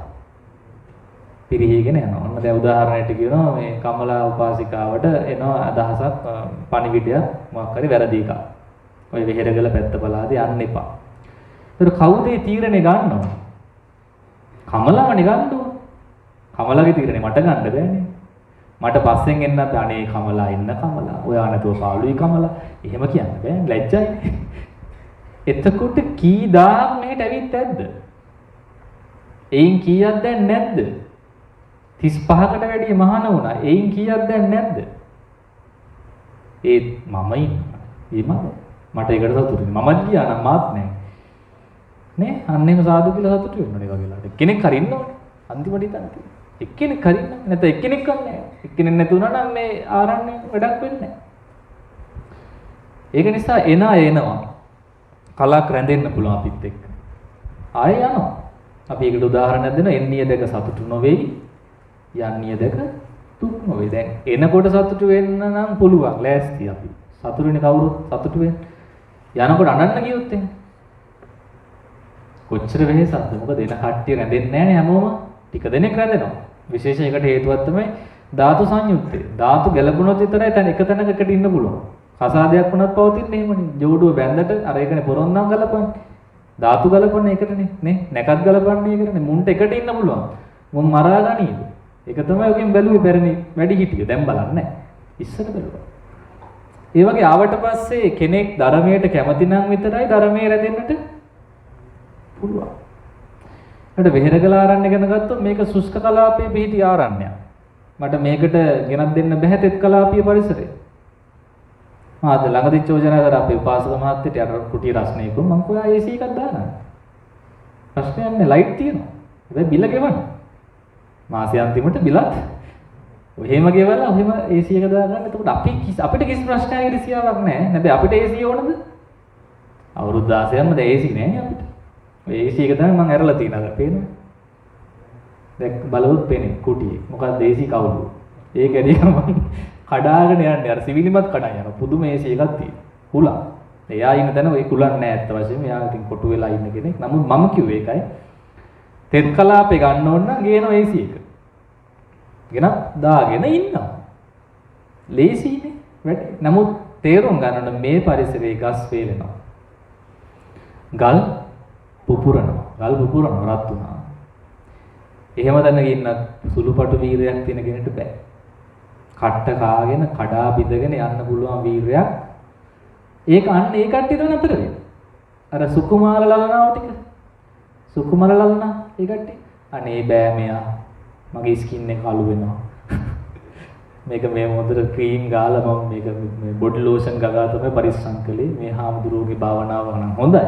පිරිහීගෙන යනවා. ඔන්න දැන් උදාහරණයක් කියනවා මේ කමලා උපාසිකාවට එනවා අදහසක් පණිවිඩයක් මොකක් හරි වැරදි එකක්. ඔය වෙහෙරගල පැත්ත බලාදී යන්න එපා. ඒතර කවුද මේ තීරණේ ගන්නව? කමලාවනේ ගන්න ඕන. කමලාගේ තීරණේ මට ගන්න බෑනේ. මට පස්සෙන් එන්නත් අනේ කමලා ඉන්න කමලා. ඔයා නැතුව පාළුයි කමලා. එහෙම කියන්න බෑ. ලැජ්ජයි. එතකොට කී දාක් මෙහෙට ඇවිත් ඇද්ද? එයින් කීයක් දැන් නැද්ද? 35කට වැඩිය මහාන වුණා. එයින් කීයක් දැන් නැද්ද? ඒත් මම ඉන්නවා. ඊමම මට ඒකට සතුටුයි. මමත් ගියා නම් මාත් නැහැ. නේ? අන්නේම සාදු කියලා සතුටු වෙනවා නේ වගේලාට. කෙනෙක් හරි ඉන්නවනේ. අන්තිමට ඉතින් එක්කෙනෙක් හරි ඉන්න. නැත්නම් එක්කෙනෙක් කරන්නේ නැහැ. එක්කෙනෙක් නැතුණා නම් මේ ආරණ්‍ය වැඩක් වෙන්නේ නැහැ. ඒක නිසා එන අය එනවා. කලක් රැඳෙන්න පුළුවන් අපිත් එක්ක. ආයෙ යනවා. අපි ඒකට උදාහරණයක් දෙනවා. එන්නිය දෙක සතුටු නොවේයි. යන්නිය දෙක දුක් නොවේ. දැන් එනකොට සතුටු වෙන්න නම් පුළුවන්. ලෑස්ති අපි. සතුටුනේ කවුරුත් සතුටු වෙන්න. යනකොට අනන්න ගියොත් එහෙනම් කොච්චර වෙහෙසක්ද? මොකද එන කට්ටිය රැඳෙන්නේ නැහැ නේ හැමෝම. ටික දෙනෙක් රැඳෙනවා. විශේෂ එකට හේතුවක් තමයි ධාතු සංයුත්තේ. ධාතු ගැලපුණොත් විතරයි තන එක තැනක එකට ඉන්න පුළුවන්. කසාදයක් වුණත් පවතින්නේ එහෙමනේ. ජෝඩුව බැඳට අර ඒකනේ පොරොන්දම් ගලපන්නේ. ධාතු ගලපන්නේ ඒකටනේ නේ. නැකත් ගලපන්නේ ඒකටනේ. මුන්ට එකට ඉන්න පුළුවන්. මුන් මරා ගනීද? ඒක තමයි ඔකෙන් බැලුවේ පැරණි වැඩි හිටිය. දැන් බලන්නේ නැහැ. ඉස්සර බැලුවා. ඒ වගේ ආවට පස්සේ කෙනෙක් ධර්මයට කැමති නම් විතරයි ධර්මයේ රැඳෙන්නට පුළුවන්. ඊට වෙහෙරගල ආරණ්‍ය ගැන ගත්තොත් මේක සුස්ක කලාපයේ පිහිටි ආරණ්‍යයක්. මට මේකට ගෙනත් දෙන්න බෑ තෙත් කලාපීය පරිසරය. මාත් ළඟදී චෝදනා කර අපේ උපාසක මහත්තයට අර කුටි රස්නේක මම කොහා AC එකක් දානවා. ප්‍රශ්නයක් නෑ ලයිට් තියෙනවා. හැබැයි බිල ගෙවන්න. මාසෙ අන්තිමට බිලත් ඔහෙම ගෙවලා ඔහෙම AC එක දාගන්න. එතකොට අපිට කිසි ප්‍රශ්නයක් ඉරිසියාවක් නෑ. හැබැයි අපිට AC ඕනද? අවුරුදු 16ක්ම ද AC නෑනේ අපිට. ඔය AC එක තමයි මම ඇරලා තියෙනවා. පේනවද? දැන් බලවොත් පේන්නේ කුටියේ. මොකක්ද AC කවුරු? ඒක ඇරියම කඩාගෙන යන්නේ. අර සිවිලිමත් කඩා යනවා. පුදුම AC එකක් තියෙනවා. කුලක්. එයා ඉන්න තැන ඔය කුලක් නෑ ඇත්ත වශයෙන්ම. එයා ඉතින් කොටු වෙලා ඉන්න කෙනෙක්. නමුත් මම කිව්වේ ඒකයි. තෙත් කලාපේ ගන්න ඕන නම් ගේනවා AC එක. ගෙන දාගෙන ඉන්නවා. ලේසියිනේ වැඩ. නමුත් තේරුම් ගන්න ඕන මේ පරිසරයේ ගස් වේලෙනවා. ගල් පුපුරනවා. ගල් පුපුරනවා රත් වුණා. එහෙම දැනගෙන ඉන්න සුළුපටු වීරයක් තියෙන කෙනෙක්ට බෑ. කට්ට කාගෙන කඩා බිඳගෙන යන්න පුළුවන් වීරයක්. ඒක අන්න ඒ කට්ටියට නතර වෙන්න. අර සුකුමාල ලලනාව ටික. සුකුමාල ලලනා ඒ කට්ටිය. අනේ බෑ මෙයා. මගේ ස්කින් එක අලු වෙනවා. මේක මේ මොහොතේ ක්‍රීම් ගාලා මම මේක මේ බොඩි ලෝෂන් ගගා තමයි පරිස්සම් කළේ. මේ හාමුදුරුවෝගේ භාවනාව නම් හොඳයි.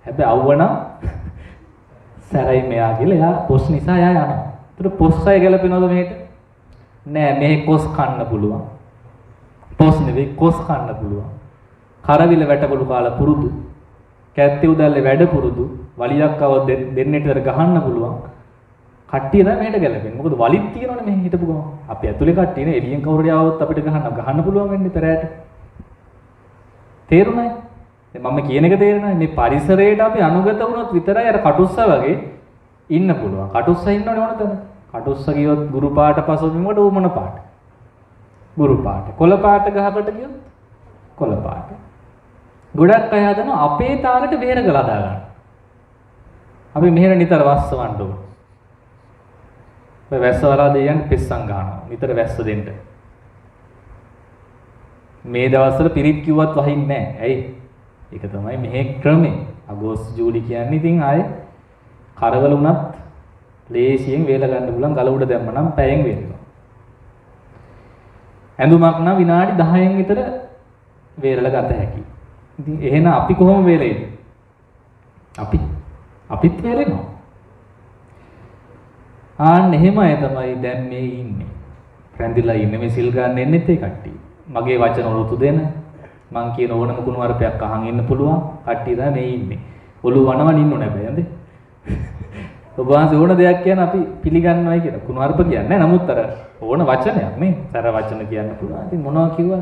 හැබැයි අවුවනම් සැරයි මෙයා කියලා එයා පොස් නිසා එයා යනවා. ඒතර පොස් අය ගැලපෙනවද මෙහෙට? නෑ මේ කොස් කන්න පුළුවන්. පොස් නෙවෙයි කොස් කන්න පුළුවන්. කරවිල වැටකොළු කාලා පුරුදු. කැත්තේ උදැල්ලේ වැඩ පුරුදු. වලියක් ආව දෙන්නෙට ගහන්න පුළුවන්. කට්ටිය තමයි මෙහෙට ගැලපෙන්නේ. මොකද වලිත් තියෙනවනේ මෙහෙ හිටපු ගමන්. අපි ඇතුලේ කට්ටිය නේ එළියෙන් කවුරුරි ආවොත් අපිට ගහන්න පුළුවන් වෙන්නේ පෙරෑට. තේරුණාද? දැන් මම කියන එක තේරෙනවද? මේ පරිසරයට අපි අනුගත වුණොත් විතරයි අර කටුස්ස වගේ ඉන්න පුළුවන්. කටුස්ස ඉන්නවනේ ඕන තැන. කටුස්ස ගියොත් ගුරු පාට පසුබිමට ඌ මොන පාට? ගුරු පාට. කොළ පාට ගහකට ගියොත් කොළ පාට. ගොඩක් අය හදනවා අපේ තාලෙට වෙහෙර ගලා දාගන්න. අපි මෙහෙර නිතර වස්සවන්න ඕන. මේ වැස්ස වලා දෙයන් පිස්සන් ගන්නවා. නිතර වැස්ස දෙන්න. මේ දවස්වල පිරිත් කිව්වත් වහින්නේ නැහැ. ඇයි? ඒක තමයි මෙහෙ ක්‍රමේ. අගෝස්තු ජූලි කියන්නේ ඉතින් ආයේ කරවල උනත් ලේසියෙන් වේල ගන්න පුළුවන් ගල උඩ දැම්ම නම් පැයෙන් වේලනවා. ඇඳුමක් නම් විනාඩි 10න් විතර වේලලා ගත හැකියි. ඉතින් එහෙනම් අපි කොහොම වේලෙයිද? අපිත් වේලෙනවා. ආන්න එහෙමයි තමයි දැන් මේ ඉන්නේ. රැඳිලා ඉන්නේ මේ සිල් ගන්න එන්නෙත් ඒ කට්ටිය. මගේ වචන වලුතු දෙන මං කියන ඕනම කුණු වරපයක් අහන් ඉන්න පුළුවන් කට්ටිය තමයි මේ ඉන්නේ. ඔළුව වනවන ඉන්නෝ නැබැයි නේද? ඔබ වහන්සේ ඕන දෙයක් කියන අපි පිළිගන්නවයි කියන කුණු වරප කියන්නේ නැහැ. නමුත් අර ඕන වචනයක් නේ. සර වචන කියන්න පුළුවන්. ඉතින් මොනවා කිව්වා?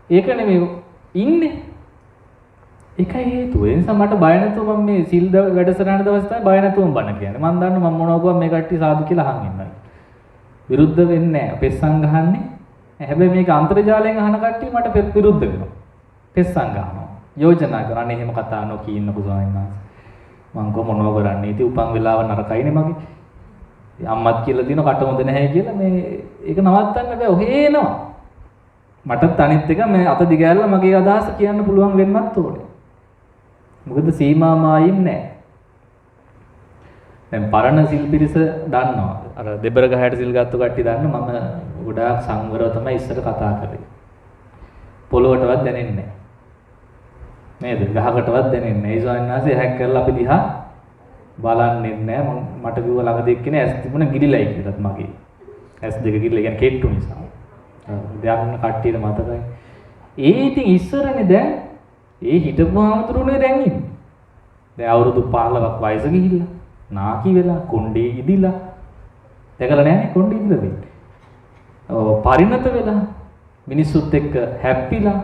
ඒක නෙමෙයි ඉන්නේ. ඒකයි හේතුව. ඒ නිසා මට බය නැතුව මම මේ සිල් වැඩසටහන දවස් තමයි බය නැතුවම බණ කියන්නේ. මම දන්නවා මම මොනවා කිව්වා මේ කට්ටිය සාදු කියලා අහන් ඉන්නවා. විරුද්ධ වෙන්නේ නැහැ. පෙස්සන් ගහන්නේ. හැබැයි මේක අන්තර්ජාලයෙන් අහන කට්ටිය මට විරුද්ධ වෙනවා. පෙස්සන් ගහනවා. යෝජනා කරන්නේ එහෙම කතා නොකී ඉන්න පුසාවින් නැහැ. මං කො මොනව කරන්නේ? ඉතින් උපන් වෙලාව නරකයිනේ මගේ. අම්මත් කියලා දින කට හොඳ නැහැ කියලා මේ ඒක නවත්තන්න බෑ. ඔහේ එනවා. මටත් අනිත් එක මේ අත දිගෑරලා මගේ අදහස කියන්න පුළුවන් වෙන්නත් ඕනේ. මොකද සීමා මායිම් නැහැ. දැන් පරණ සිල් පිරිස දන්නවා. අර දෙබර ගහයට සිල් ගත්ත කට්ටිය දන්න මම ගොඩාක් සංවරව තමයි ඉස්සර කතා කරේ. පොළොවටවත් දැනෙන්නේ නැහැ. නේද? ගහකටවත් දැනෙන්නේ නැහැ. ඒ ස්වාමීන් වහන්සේ හැක් කරලා අපි දිහා බලන්නේ නැහැ. මට කිව්ව ළඟදී එක්කෙනා ඇස් තිබුණ ගිලිලයි කියලාත් මගේ. ඇස් දෙක ගිලිලා කියන්නේ කෙට්ටු නිසා. දැන් කට්ටියට මතකයි. ඒ ඉතින් ඉස්සරනේ දැන් ඒ හිටපු ආමතුරුනේ දැන් ඉන්නේ. දැන් අවුරුදු 15ක් වයස ගිහිල්ලා නාකි වෙලා කොණ්ඩේ ඉදිලා දැකලා නැහැනේ කොණ්ඩේ ඉදිලා දෙන්නේ. ඔව් පරිණත වෙලා මිනිස්සුත් එක්ක හැප්පිලා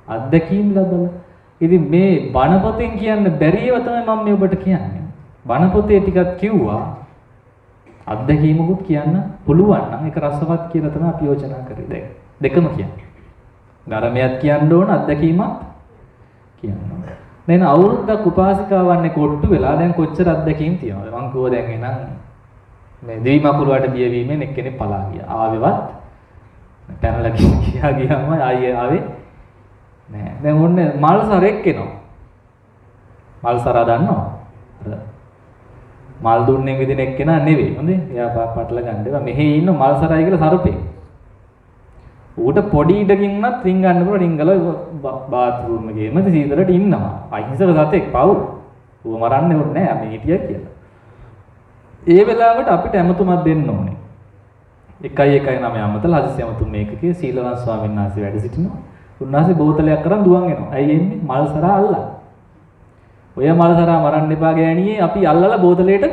අත්දැකීම් ලැබලා. ඉතින් මේ බණ පොතෙන් කියන්න බැරිව තමයි මම මේ ඔබට කියන්නේ. බණ පොතේ ටිකක් කිව්වා අත්දැකීමකුත් කියන්න පුළුවන් නම් ඒක රසවත් කියලා තමයි අපි යෝජනා කරේ. දැන් දෙකම කියන්නේ. ධර්මයක් කියන්න ඕන අත්දැකීමක් කියන්න ඕන. දැන් අවුරුද්දක් උපාසිකාවන්නේ කොට්ටු වෙලා දැන් කොච්චර අත්දැකීම් තියෙනවද? මං කිව්වා දැන් එනං මේ දෙවි මකුළුවට බියවීමෙන් එක්කෙනෙක් පලා ගියා. ආවෙවත් පැනලා ගියාම ආවේ නෑ. දැන් ඔන්නේ මල් සරෙක් එනවා. මල් සරා දන්නවා? මල් දුන්නේ විදින එක්කෙනා නෙවෙයි. හොඳේ. එයා පටල ගන්න ඒවා මෙහෙ ඉන්න මල් සරයි කියලා සරපේ. ඌට පොඩි ඉඩකින් උනත් රින් ගන්න පුළුවන් රින්ගල බාත්රූම් එකේම සීතලට ඉන්නවා. අහිංසක සතෙක් පව්. ඌව මරන්නේ ඕනේ නෑ අපි හිටියා කියලා. ඒ වෙලාවට අපිට ඇමතුමක් දෙන්න ඕනේ. 119 අමතල හදිසි ඇමතුම් මේකකේ සීලවන්ත ස්වාමීන් වහන්සේ වැඩ සිටිනවා. උන්වහන්සේ බෝතලයක් කරන් දුවන් එනවා. ඇයි එන්නේ? මල් සරා අල්ලන්න. ඔය මල් සරා මරන්න එපා ගෑණියේ අපි අල්ලලා බෝතලයට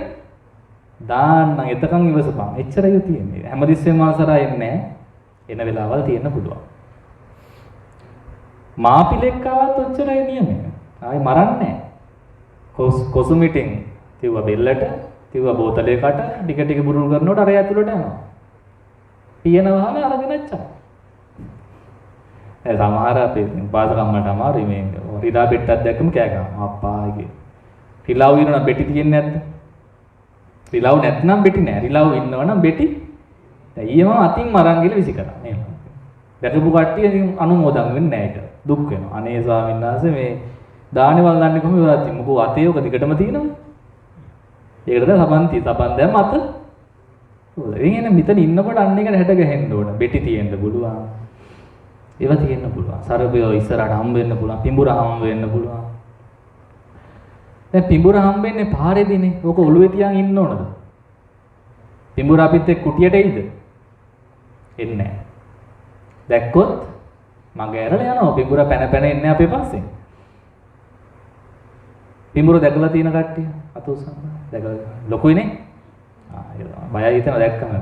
දාන්න. එතකන් ඉවසපන්. එච්චරයි තියෙන්නේ. හැමතිස්සෙම මල් සරා එන්නේ නෑ. එන වෙලාවල් තියෙන්න පුළුවන්. මාපිලෙක් ආවත් ඔච්චරයි නියමය. ආයි මරන්නේ නැහැ. කොසුමිටින් තියුව බෙල්ලට, තියුව බෝතලයකට ටික ටික බුරුල් කරනකොට අර ඇතුළට යනවා. පියන වහම අරගෙන යච්චා. ඒ සමහර අපේ පාසකම්මට අමාරුයි මේ රිදා බෙට්ටක් දැක්කම කෑ ගන්නවා. අප්පා ඉගේ. රිලව් ඉන්නවනම් බෙටි තියෙන්නේ නැද්ද? රිලව් නැත්නම් බෙටි නෑ. රිලව් ඉන්නවනම් බෙටි දැන් ඊයම අතින් මරන් ගිහලා විසි කරා නේද? දැකපු කට්ටිය ඉතින් අනුමෝදන් වෙන්නේ නැහැ ඒක. දුක් වෙනවා. අනේ ස්වාමීන් වහන්සේ මේ දානේ වළඳන්නේ කොහොමද ඉවරත්? මොකෝ අතේ ඔක දිගටම තියෙනවනේ. ඒකට තමයි සබන් දැම්ම අත ඉතින් මෙතන ඉන්නකොට අන්න එකට හැට ගහෙන්න ඕන. බෙටි තියෙන්න පුළුවන්. ඒවා තියෙන්න පුළුවන්. සරබය ඉස්සරහට හම්බ වෙන්න පුළුවන්. පිඹුර හම්බ වෙන්න පුළුවන්. දැන් පිඹුර හම්බ වෙන්නේ පාරේදීනේ. ඕක ඔළුවේ තියන් ඉන්න ඕනද? පිඹුර අපිත් එක්ක කුටියට එයිද? එන්නේ නැහැ. දැක්කොත් මග ඇරලා යනවා. පිඹුර පැන පැන එන්නේ අපේ පස්සේ. පිඹුර දැකලා තියෙන කට්ටිය අත උස්සන්න. දැකලා ලොකුයිනේ. බයයි හිතන දැක්කම.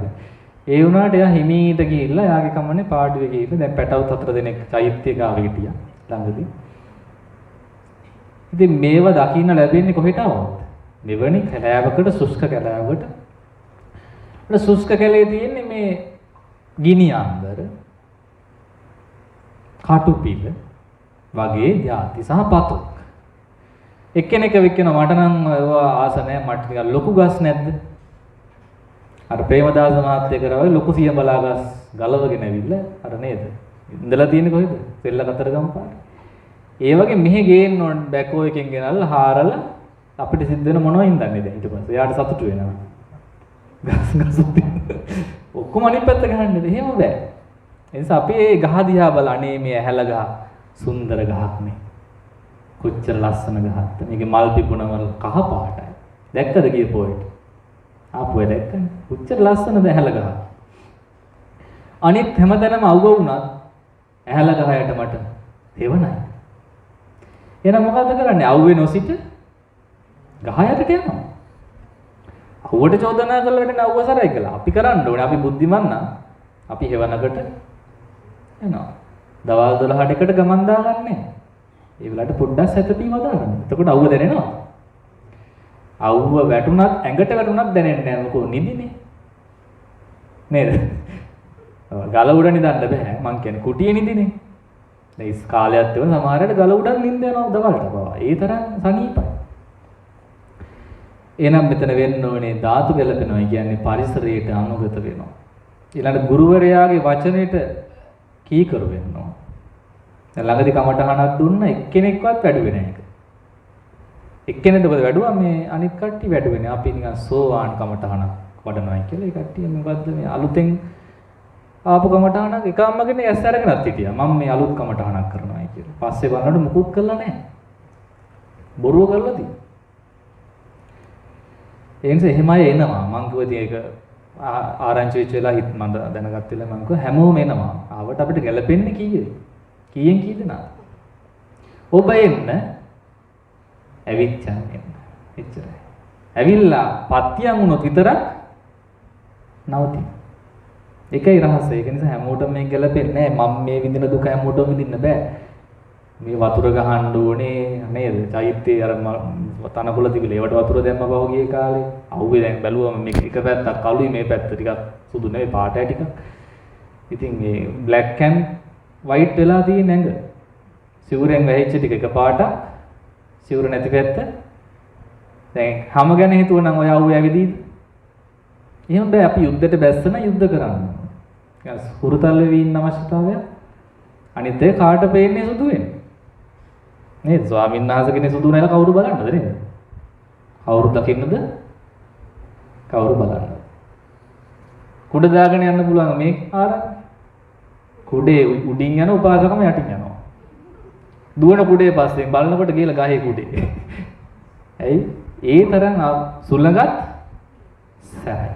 ඒ වුණාට එයා හිමීට ගිහිල්ලා එයාගේ කමනේ පාඩුවේ ගිහිල්ලා දැන් පැටවුත් 4 දෙනෙක් චෛත්‍ය ගාවේ හිටියා ළඟදී. ඉතින් මේව දකින්න ලැබෙන්නේ කොහෙට આવොත්? මෙවැනි කැලෑවකට සුස්ක කැලෑවකට. ඒ සුස්ක කැලේ තියෙන්නේ මේ ගිනි අන්දර කාටුපිල වගේ ಜಾති සහ පතොක්. එක්කෙනෙක් වෙක්කෙනා මට නම් ඒවා ආස නැහැ මට ටිකක් ලොකු ගස් නැද්ද? අර ප්‍රේමදාස මහත්තයා කරා ලොකු සියඹලා ගස් ගලවගෙන ඇවිල්ලා අර නේද? ඉඳලා තියෙන්නේ කොහෙද? සෙල්ල කතරගම පාර. ඒ වගේ මෙහෙ ගේන්න ඕන බැකෝ එකෙන් ගෙනල්ලා හාරලා අපිට සිද්ධ වෙන මොනවද ඉඳන්නේ දැන් ඊට පස්සේ. එයාට සතුටු වෙනවා. ගස් ඔක්කොම අනිත් පැත්ත ගහන්නේ. එහෙම බෑ. ඒ නිසා අපි මේ ගහ දිහා බලන්නේ මේ ඇහැල ගහ සුන්දර ගහක් නේ. කොච්චර ලස්සන ගහක්ද. මේකේ මල් පිපුණවල් කහ පාටයි. දැක්කද ගිය පොයට? ආපුවේ දැක්කනේ. කොච්චර ලස්සනද ඇහැල ගහ. අනිත් හැමතැනම අවුව වුණත් ඇහැල ගහ යට මට තෙවනයි. එහෙනම් මොකද්ද කරන්නේ? අවුවේ නොසිට ගහ යටට යනවා. අවුවට චෝදනා කරලා වැටෙන අවුව සරයි කියලා. අපි කරන්න ඕනේ. අපි බුද්ධිමත් නම් අපි හේවනකට එනවා. දවල් 12ට එකට ගමන් දාගන්නේ. ඒ වෙලාවට පොඩ්ඩක් සැතපීම දාගන්න. එතකොට අවුව දැනෙනවා. අවුව වැටුණත් ඇඟට වැටුණත් දැනෙන්නේ නැහැ. මොකෝ නිදිනේ. නේද? ගල උඩ නිදන්න බෑ. මං කියන්නේ කුටියේ නිදිනේ. දැන් කාලයක් තිබුණ සමහරවිට ගල උඩ නිින්ද යනවා දවල්ට පවා. ඒ තරම් සනීපයි. එහෙනම් මෙතන වෙන්න ඕනේ ධාතු ගැලපෙනවා කියන්නේ පරිසරයට අනුගත වෙනවා. ඊළඟ ගුරුවරයාගේ වචනෙට කීකරු වෙන්න ඕන. දැන් ළඟදී කමටහනක් දුන්න එක්කෙනෙක්වත් වැඩුවේ නැහැ ඒක. එක්කෙනෙක්ද වැඩුවා මේ අනිත් කට්ටිය වැඩුවේ නැහැ. අපි නිකන් සෝවාන් කමටහනක් වඩනවායි කියලා ඒ කට්ටිය මොකද්ද මේ අලුතෙන් ආපු කමටහනක් එක අම්මගෙන ඇස් අරගෙනත් හිටියා. මම මේ අලුත් කමටහනක් කරනවායි කියලා. පස්සේ බලනකොට මුකුත් කළා නැහැ. බොරුව කරලා තියෙනවා. ඒ නිසා එහෙමයි එනවා. මං කිව්වා ඉතින් ඒක ආරංචි වෙච්ච වෙලාව හිට මම දැනගත්ත වෙලාව මං කිව්වා හැමෝම එනවා. ආවට අපිට ගැලපෙන්නේ කීයද? කීයෙන් කී දෙනාද? ඔබ එන්න ඇවිච්චන් එන්න. එච්චරයි. ඇවිල්ලා පත්‍යම් වුණොත් විතරක් නවතින. ඒකයි රහසය. ඒක නිසා හැමෝටම මේක ගැලපෙන්නේ නැහැ. මම මේ විඳින දුක හැමෝටම විඳින්න බෑ. මේ වතුර ගහන්න ඕනේ නේද? චෛත්‍යයේ අර තනකොළ තිබිලා ඒවට වතුර දැම්ම පහුගිය කාලේ. අවුවේ දැන් බැලුවම මේක එක පැත්තක් කළුයි මේ පැත්ත ටිකක් සුදු නෙවෙයි පාටයි ටිකක්. ඉතින් මේ බ්ලැක් ඇන්ඩ් වයිට් වෙලා තියෙන ඇඟ. සිවුරෙන් වැහිච්ච ටික එක පාටක්. සිවුර නැති පැත්ත. දැන් හැම ගැන හිතුවනම් ඔය අවුවේ ඇවිදීද? එහෙම බෑ. අපි යුද්ධයට බැස්සන යුද්ධ කරන්න. ඊට හුරුතල් වෙවි ඉන්න අවශ්‍යතාවය. අනිත් ඒ කාට පේන්නේ සුදු වෙන්නේ. නේද? ස්වාමීන් වහන්සේ කෙනෙක් සුදු නැලා කවුරු බලන්නද නේද? කවුරු දකින්නද? කවුරු බලන්නද? කුඩ දාගෙන යන්න පුළුවන් මේ ආරක්. කුඩේ උඩින් යන උපාසකම යටින් යනවා. දුවන කුඩේ පස්සෙන් බලනකොට ගිහලා ගහේ කුඩේ. ඇයි? ඒ තරම් සුළඟත් සැරයි.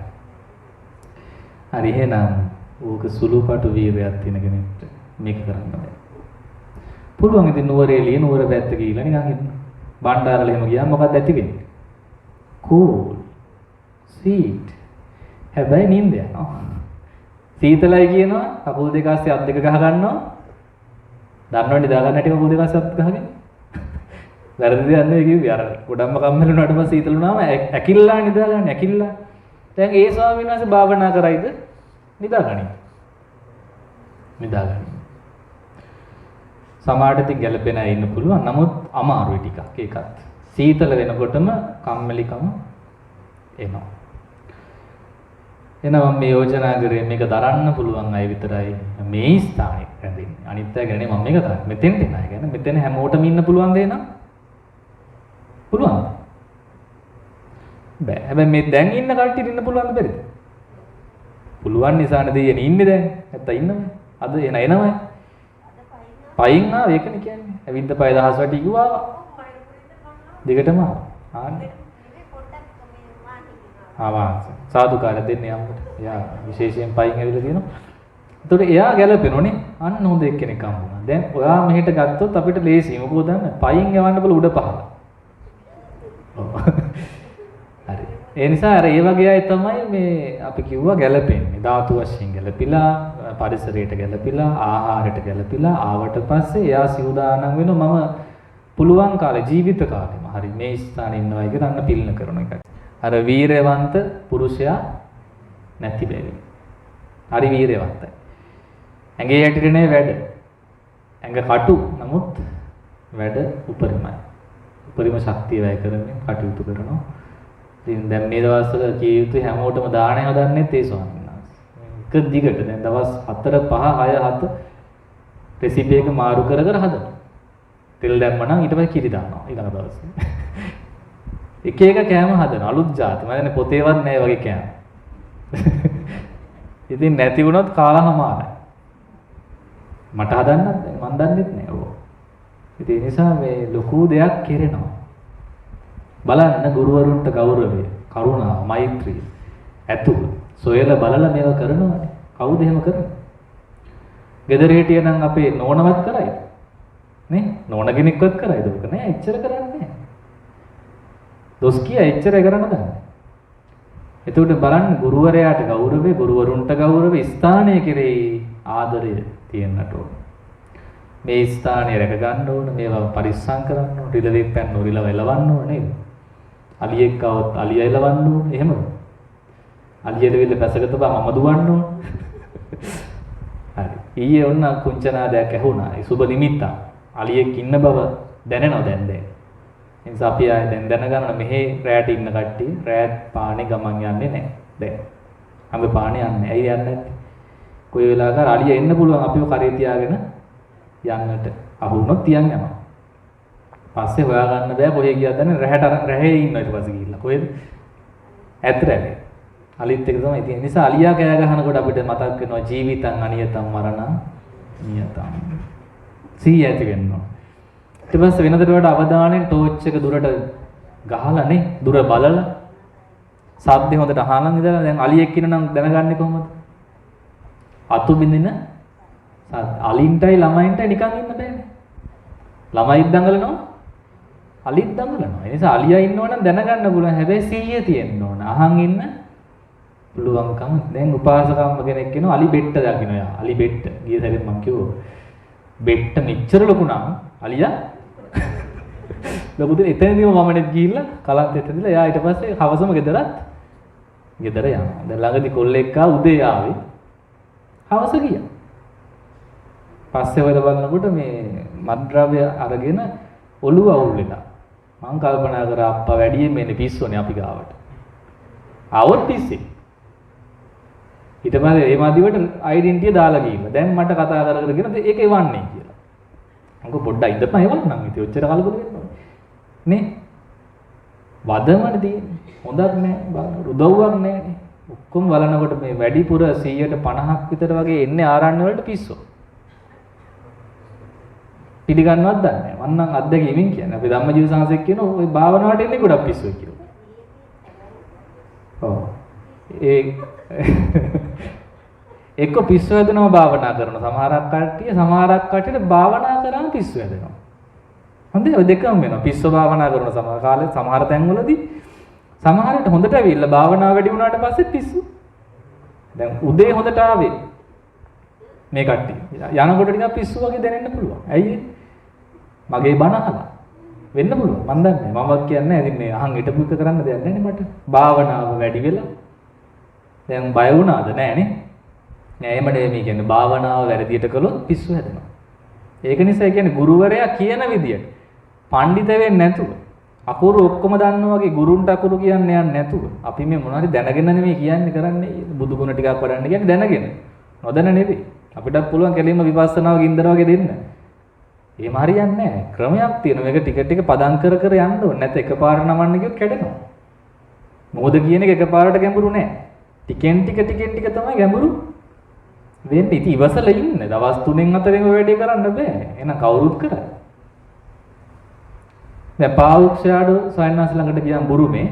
හරි එහෙනම් ඕක සුළුපටු වීරයක් තියෙන කෙනෙක්ට මේක කරන්න බෑ. පුළුවන් ඉතින් නුවරේ එළිය නුවර පැත්ත ගිහිල්ලා නිකන් ඉන්න. බණ්ඩාරල එහෙම ගියාම මොකක්ද ඇති වෙන්නේ? cool, sweet. හැබැයි නිින්ද යනවා. සීතලයි කියනවා කකුල් දෙක අස්සේ අත් දෙක ගහ ගන්නවා. දන්නවනේ නිදා ගන්න හැටි කකුල් දෙක අස්සේ අත් ගහගෙන. වැරදි දෙයක් නෙවෙයි කිව්වේ. අර ගොඩක්ම කම්මැලි වුණාට පස්සේ සීතල වුණාම ඇකිල්ලා නිදා ගන්න ඇකිල්ලා. දැන් ඒ ස්වාමීන් වහන්සේ භාවනා කරයිද? නිදා ගනින්. නිදා ගනින්. සමහරට ඉතින් ගැළපෙන අය ඉන්න පුළුවන්. නමුත් අමාරුයි ටිකක් ඒකත්. සීතල වෙනකොටම කම්මැලිකම එනවා. එහෙනම් මේ යෝජනා කරේ මේක දරන්න පුළුවන් අය විතරයි මේ ස්ථානෙ රැඳෙන්නේ. අනිත් අය ගැන මම මේක තරක් මෙතෙන්ට එන අය ගැන මෙතන හැමෝටම ඉන්න පුළුවන් දේ නම් පුළුවන්. බෑ. හැබැයි මේ දැන් ඉන්න කට්ටියට ඉන්න පුළුවන්ද බැරිද? පුළුවන් නිසානේ දෙයනේ ඉන්නේ දැන්. නැත්නම් ඉන්නවද? අද එනවයි. පයින් ආව ඒකනේ කියන්නේ. ඇවිද්ද පය දහස් වටි කිව්වා. දිගටම ආන්නේ. සාදුකාරය දෙන්නේ අම්මට. එයා විශේෂයෙන් පයින් ඇවිල්ලා තියෙනවා. එතකොට එයා ගැලපෙනෝනේ. අන්න හොඳ එක්කෙනෙක් හම්බුණා. දැන් ඔයා මෙහෙට ගත්තොත් අපිට ලේසියි. මොකද දන්නේ? පයින් යවන්න බල උඩ පහළ. හරි. ඒ නිසා අර ඒ වගේ අය තමයි මේ අපි කිව්වා ගැලපෙන්නේ. ධාතු වශයෙන් ගැලපිලා, පරිසරයට ගැලපිලා, ආහාරයට ගැලපිලා ආවට පස්සේ එයා සිවුදානම් වෙනවා මම පුළුවන් කාලේ ජීවිත කාලෙම හරි මේ ස්ථානේ ඉන්නවා කියලා අන්න පිළින කරන එකයි. අර වීරයවන්ත පුරුෂයා නැති බැරි. හරි වීරයවන්තයි. ඇඟේ යටිරනේ වැඩ. ඇඟ කටු නමුත් වැඩ උපරිමයි. උපරිම ශක්තිය වැය කරමින් කටයුතු කරනවා. ඉතින් දැන් මේ දවස්වල කිය යුතු හැමෝටම දාණය හදන්නෙත් ඒ ස්වාමීන් වහන්සේ. එක දිගට දැන් දවස් 4 5 6 7 රෙසිපි එක මාරු කර කර හදනවා. තෙල් දැම්ම නම් ඊට පස්සේ කිරි දානවා ඊළඟ දවසේ. එක එක කෑම හදනවා අලුත් જાති. මම දන්නේ පොතේවත් නැහැ වගේ කෑම. ඉතින් නැති වුණොත් කාලාමාරයි. මට හදන්නත් මන් දන්නෙත් නෑ ඕක. ඉතින් ඒ නිසා මේ ලොකු දෙයක් කෙරෙනවා. බලන්න ගුරුවරුන්ට ගෞරවය, කරුණාව, මෛත්‍රිය, ඇතුව සොයලා බලලා මේව කරනවානේ. කවුද එහෙම කරන්නේ? ගෙදර හිටිය නම් අපේ නෝනවත් කරයිද? නේ? නෝන කෙනෙක්වත් කරයිද? ඔක නෑ එච්චර කරන්නේ නෑ. දොස් කිය එච්චර කරන්න දන්නේ. එතකොට බලන්න ගුරුවරයාට ගෞරවය, ගුරුවරුන්ට ගෞරවය, ස්ථානය කෙරෙහි ආදරය තියෙන්නට ඕන. මේ ස්ථානය රැක ගන්න ඕන, මේවා පරිස්සම් කරන්න ඕන, රිලෙවෙක් පැන්න රිලව එලවන්න ඕන නේද? අලියෙක් આવොත් අලිය එලවන්න ඕන, එහෙමද? අලියට වෙල පැසකට බා මම දුවන්න ඕන. හරි. ඊයේ ඔන්න කුංචනාදයක් ඇහුණා. ඒ සුබ නිමිත්තක්. අලියෙක් ඉන්න බව දැනෙනවා දැන්. ඒ නිසා අපි ආයෙ දැන් දැනගන්න මෙහි රැයට ඉන්න කට්ටිය රැත් පානේ ගමන් යන්නේ නැහැ. දැන්. අපි පානේ යන්නේ. ඇයි යන්නේ නැත්තේ? කොයි වෙලාවක අලිය එන්න පුළුවන් අපිව කරේ තියාගෙන යන්නට. අහු වුණොත් තියන් යනවා. පස්සේ හොයාගන්න බෑ කොහෙ ගියද දැන් රැහේ ඉන්නවා ඊට පස්සේ ගිහිල්ලා. කොහෙද? ඇත් රැහේ. අලිත් එක තමයි තියෙන නිසා අලියා කෑ ගහනකොට අපිට මතක් වෙනවා ජීවිතං අනියතං මරණං නියතං. සී ඇති වෙනවා. ඊට පස්සේ වෙනදට වඩා අවධානයෙන් ටෝච් එක දුරට ගහලා නේ දුර බලලා සද්දේ හොඳට අහලන් ඉඳලා දැන් අලියෙක් ඉන්න නම් දැනගන්නේ කොහොමද? අතු බින්දින අලින්ටයි ළමයින්ටයි නිකන් ඉන්න බෑනේ. ළමයිත් දඟලනවා අලිත් දඟලනවා. ඒ නිසා අලියා ඉන්නවනම් දැනගන්න පුළුවන්. හැබැයි සීය තියෙන්න ඕන. අහන් ඉන්න පුළුවන්කම. දැන් උපාසකම්ම කෙනෙක් කියනවා අලි බෙට්ට දකින්න යා. අලි බෙට්ට. ගිය සැරේ මම කිව්වා. බෙට්ට මෙච්චර ලොකු නම් අලියා ලොකුද එතනදීම මමනෙත් ගිහිල්ලා කලන්තෙට දීලා එයා ඊට පස්සේ හවසම ගෙදර යනවා. දැන් ළඟදී කොල්ලෙක් උදේ ආවේ. හවස ගියා. පස්සේ වෙලා බලනකොට මේ මත්ද්‍රව්‍ය අරගෙන ඔළුව අවුල් වෙලා. මම කල්පනා කරා අප්පා වැඩියෙන් මෙන්නේ පිස්සෝනේ අපි ගාවට. ආවොත් පිස්සේ. ඊට පස්සේ ඒ මාදිවට ඩෙන්ටිය දාලා ගිහින්. දැන් මට කතා කරගෙන ඒක එවන්නේ කියලා. මම පොඩ්ඩක් ඉඳපන් එවන්නම්. ඉතින් ඔච්චර කලබල වෙන්න ඕනේ. නේ? වදමනේ තියෙන්නේ. හොඳක් නෑ. උදව්වක් නෑනේ. ඔක්කොම බලනකොට මේ වැඩිපුර 150ක් විතර වගේ එන්නේ ආරණ්‍ය වලට පිස්සෝ. පිළිගන්නවත් දන්නේ නැහැ. මම නම් අත්දැකීමෙන් කියන්නේ. අපි ධම්මජීව සංසෙක් කියන ওই භාවනාවට එන්නේ ගොඩක් පිස්සුයි කියලා. ඔව්. එක්ක පිස්සු හැදෙනවා භාවනා කරන සමහරක් කට්ටියට භාවනා කරාම පිස්සු හැදෙනවා. හොඳේ ඔය දෙකම වෙනවා. පිස්සු භාවනා කරන සමහර කාලේ සමහර තැන්වලදී සමහරට හොඳට ඇවිල්ලා භාවනාව වැඩි වුණාට පස්සේ පිස්සු. දැන් උදේ හොඳට ආවේ මේ කට්ටිය. යනකොට ටිකක් පිස්සු වගේ දැනෙන්න පුළුවන්. ඇයි මගේ බණ අහලා වෙන්න පුළුවන්. මම දන්නේ නැහැ. මමවත් කියන්නේ නැහැ. ඉතින් මේ අහන් හිටපු එක කරන්න දෙයක් නැහැ නේ මට. භාවනාව වැඩි වෙලා. දැන් බය වුණාද? නැහැ නේ. නෑ එහෙම නෙමෙයි කියන්නේ භාවනාව වැරදියට කළොත් පිස්සු හැදෙනවා. ඒක නිසා කියන්නේ ගුරුවරයා කියන විදියට පඬිත වෙන්නේ නැතුව අකුරු ඔක්කොම දන්නා වගේ ගුරුන්ට අකුරු කියන්නේ යන්නේ නැතුව අපි මේ මොනවාරි දැනගෙන නෙමෙයි කියන්නේ කරන්නේ බුදු ගුණ ටිකක් වඩන්න කියන්නේ දැනගෙන. නොදැන නෙවෙයි. අපිටත් පුළුවන් කෙලින්ම විපස්සනාව ගින්දර වගේ දෙන්න. එහෙම හරියන්නේ නැහැ. ක්‍රමයක් තියෙනවා. මේක ටික ටික පදම් කර කර යන්න ඕනේ. නැත්නම් එකපාර නමන්න කිව්වොත් කැඩෙනවා. මොකද කියන එක එකපාරට ගැඹුරු නෑ. ටිකෙන් ටික තමයි ගැඹුරු වෙන්නේ. ඉතින් ඉවසලා ඉන්න. දවස් 3න් 4න් ඔය වැඩේ කරන්න බෑ. එහෙනම් කවුරුත් කරයි. දැන් පාවුක්ස් ෂැඩෝ සයන්ස් ළඟට ගියාම බුරුමේ